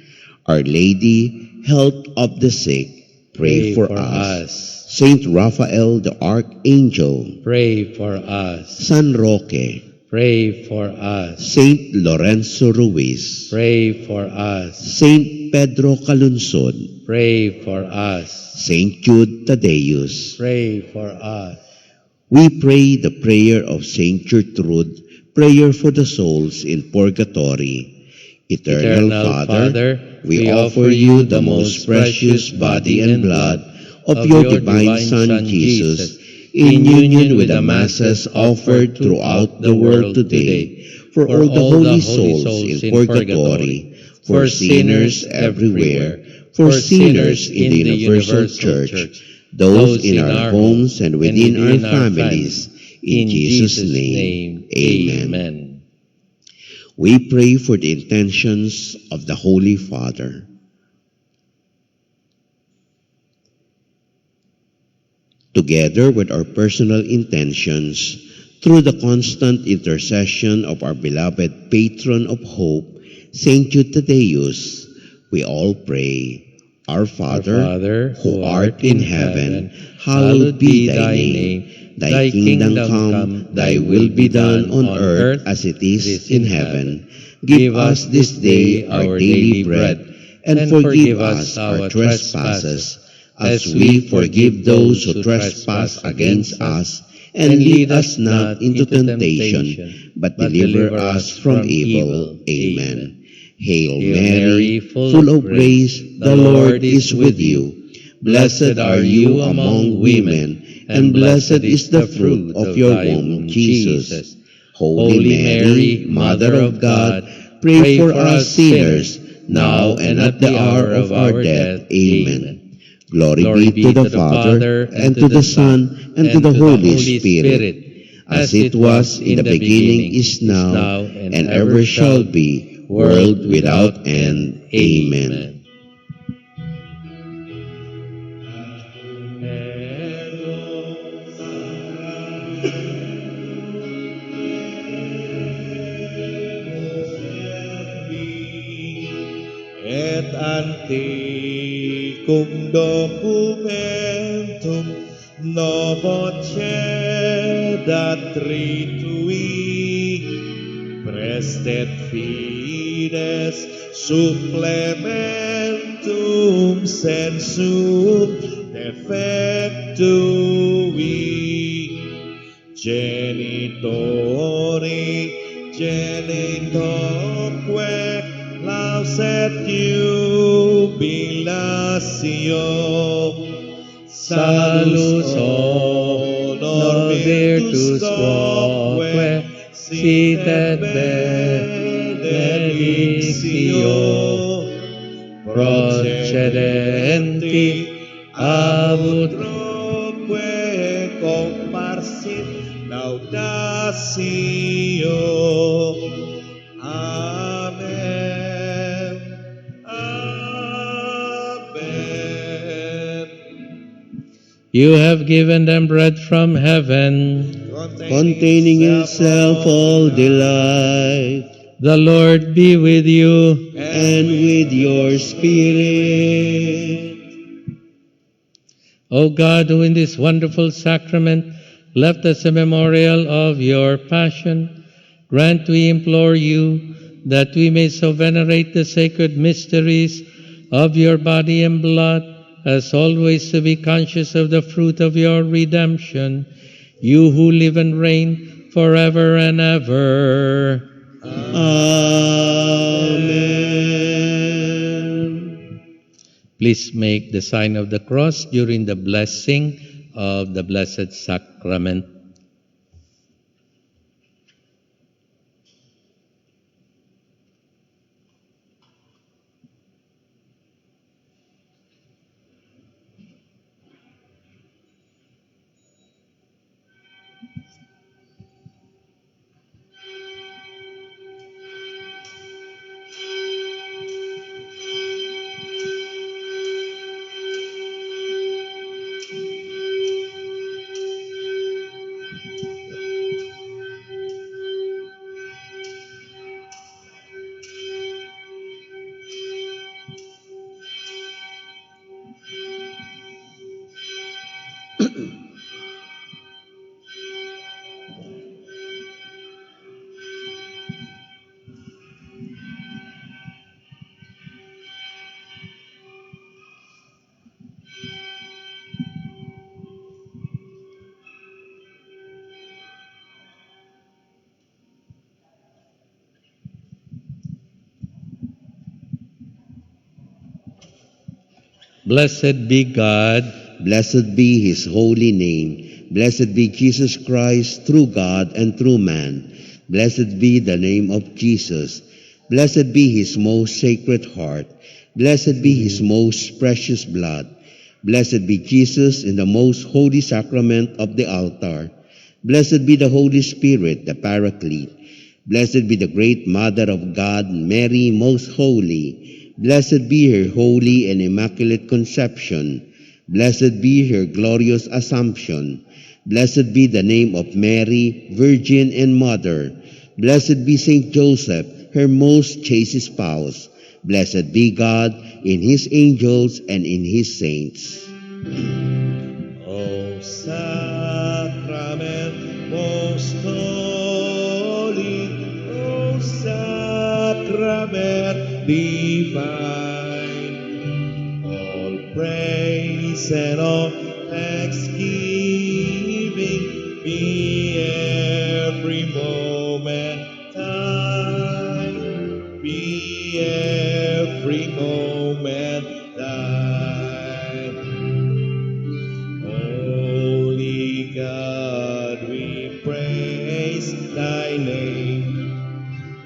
S1: Our Lady, health of the sick, pray for us. Saint Raphael the Archangel,
S2: Pray for us.
S1: San Roque,
S2: Pray for us.
S1: Saint Lorenzo Ruiz,
S2: Pray for us.
S1: Saint Pedro Calungsod,
S2: Pray for us.
S1: Saint Jude Tadeus.
S2: Pray for us.
S1: We pray the prayer of Saint Gertrude, prayer for the souls in purgatory. Eternal Father, we offer you the most precious body and blood of your divine Son Jesus, in union with the masses offered throughout the world today, for all the holy souls in purgatory, for sinners everywhere, for sinners in the universal church, those in our homes and within our families, in Jesus' name, amen. We pray for the intentions of the Holy Father. Together with our personal intentions, through the constant intercession of our beloved patron of hope, Saint Jude Tadeus, we all pray. Our Father, who art in heaven, hallowed be thy name. Thy kingdom come, thy will be done on earth as it is in heaven. Give us this day our daily bread, and forgive us our trespasses, as we forgive those who trespass against us. And lead us not into temptation, but deliver us from evil. Amen. Hail Mary, full of grace, the Lord is with you. Blessed are you among women, and blessed is the fruit of your womb, Jesus. Holy Mary, Mother of God, pray for us sinners, now and at the hour of our death. Amen. Glory be to the Father, and to the Son, and to the Holy Spirit, as it was in the beginning, is now, and ever shall be, world without end. Amen.
S3: Et anticum documentum novocedat tritui, prestet fides supplementum sensum defectui. Genitori genitoque lauset jubilatio,
S2: salus honor virtus quoque sit et benedictio procedenti abut
S3: Troque comparsit laudatio. Amen. Amen.
S2: You have given them bread from heaven.
S1: Containing in itself all delight,
S2: The Lord be with you.
S1: and with your spirit.
S2: O God, who in this wonderful sacrament left us a memorial of your passion, grant, we implore you, that we may so venerate the sacred mysteries of your body and blood, as always to be conscious of the fruit of your redemption, you who live and reign forever and ever.
S1: Amen.
S2: Please make the sign of the cross during the blessing of the Blessed Sacrament. Blessed be God.
S1: Blessed be his holy name. Blessed be Jesus Christ, true God and true man. Blessed be the name of Jesus. Blessed be his most sacred heart. Blessed be his most precious blood. Blessed be Jesus in the most holy sacrament of the altar. Blessed be the Holy Spirit, the Paraclete. Blessed be the great Mother of God, Mary, most holy. Blessed be her holy and immaculate conception. Blessed be her glorious assumption. Blessed be the name of Mary, Virgin and Mother. Blessed be Saint Joseph, her most chaste spouse. Blessed be God in his angels and in his saints.
S3: O sacrament most holy, O sacrament divine, all praise and all thanksgiving be every moment thine, be every moment thine. Holy God, we praise thy name.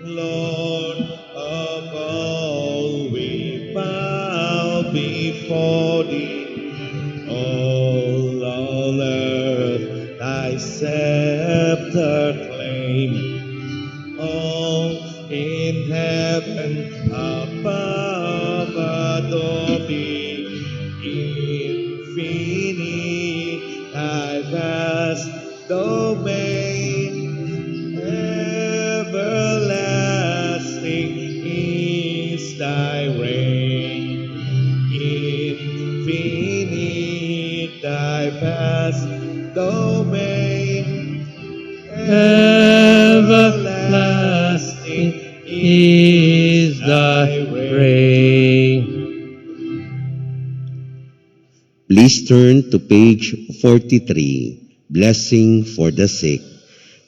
S3: Lord of all, we bow before thee. All on earth thy scepter claim. All in heaven above adore thee. Infinite thy vast domain, everlasting is thy reign. Infinite thy vast domain,
S2: Everlasting is thy reign.
S1: Please turn to page 43, Blessing for the Sick.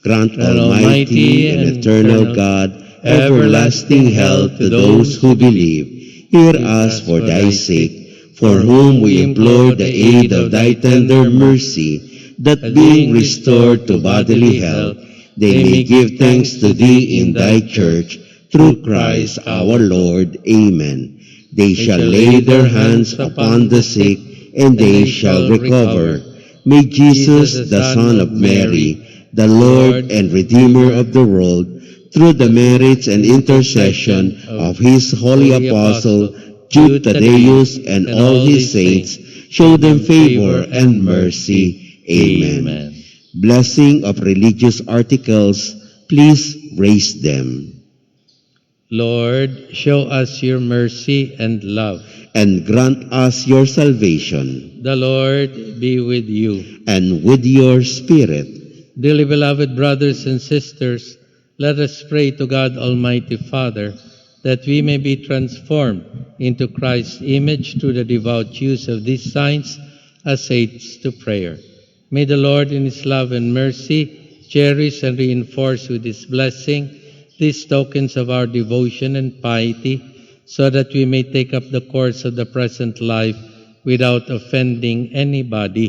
S1: Grant Almighty and eternal God everlasting health to those who believe. Hear us for thy sake, for whom we implore the aid of thy tender mercy, that being restored to bodily health, they may give thanks to thee in thy church, through Christ our Lord. Amen. They shall lay their hands upon the sick, and they shall recover. May Jesus, the Son of Mary, the Lord and Redeemer of the world, through the merits and intercession of his holy apostle, Jude Thaddeus, and all his saints, show them favor and mercy. Amen. Blessing of religious articles, please raise them.
S2: Lord, show us your mercy and love.
S1: And grant us your salvation,
S2: The Lord be with you.
S1: and with your spirit.
S2: Dearly beloved brothers and sisters, let us pray to God Almighty Father that we may be transformed into Christ's image through the devout use of these signs as aids to prayer. May the Lord in his love and mercy cherish and reinforce with his blessing these tokens of our devotion and piety, so that we may take up the course of the present life without offending anybody,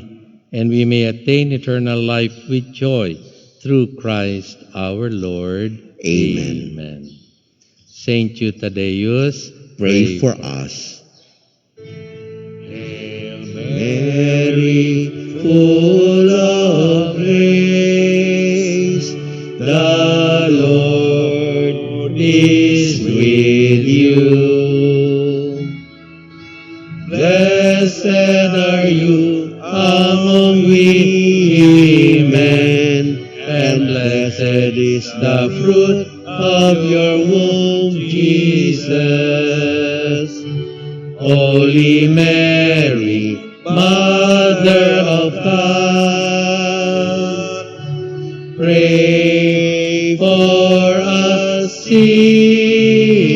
S2: and we may attain eternal life with joy through Christ our Lord.
S1: Amen.
S2: Amen. Saint Jude Thaddeus,
S1: Pray for us. Mary, full of grace, the Lord is with you. Blessed are you among women, and blessed is the fruit of your womb, Jesus. Holy Mary, Mother of God, pray for us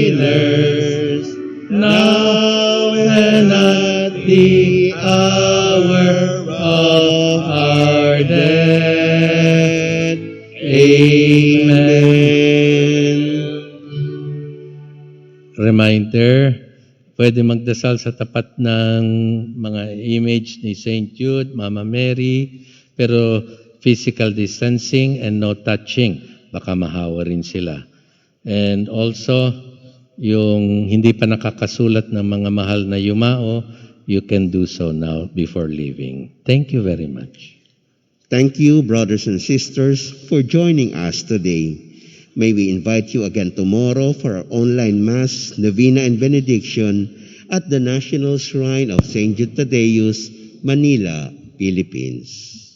S1: sinners, now and at the hour of our death. Amen.
S2: Reminder, pwede magdasal sa tapat ng mga image ni St. Jude, Mama Mary, pero physical distancing and no touching. Baka mahawa rin sila. And also, yung hindi pa nakakasulat ng mga mahal na yumao, you can do so now before leaving. Thank you very much.
S1: Thank you, brothers and sisters, for joining us today. May we invite you again tomorrow for our online Mass, Novena, and Benediction at the National Shrine of St. Jude Thaddeus, Manila, Philippines.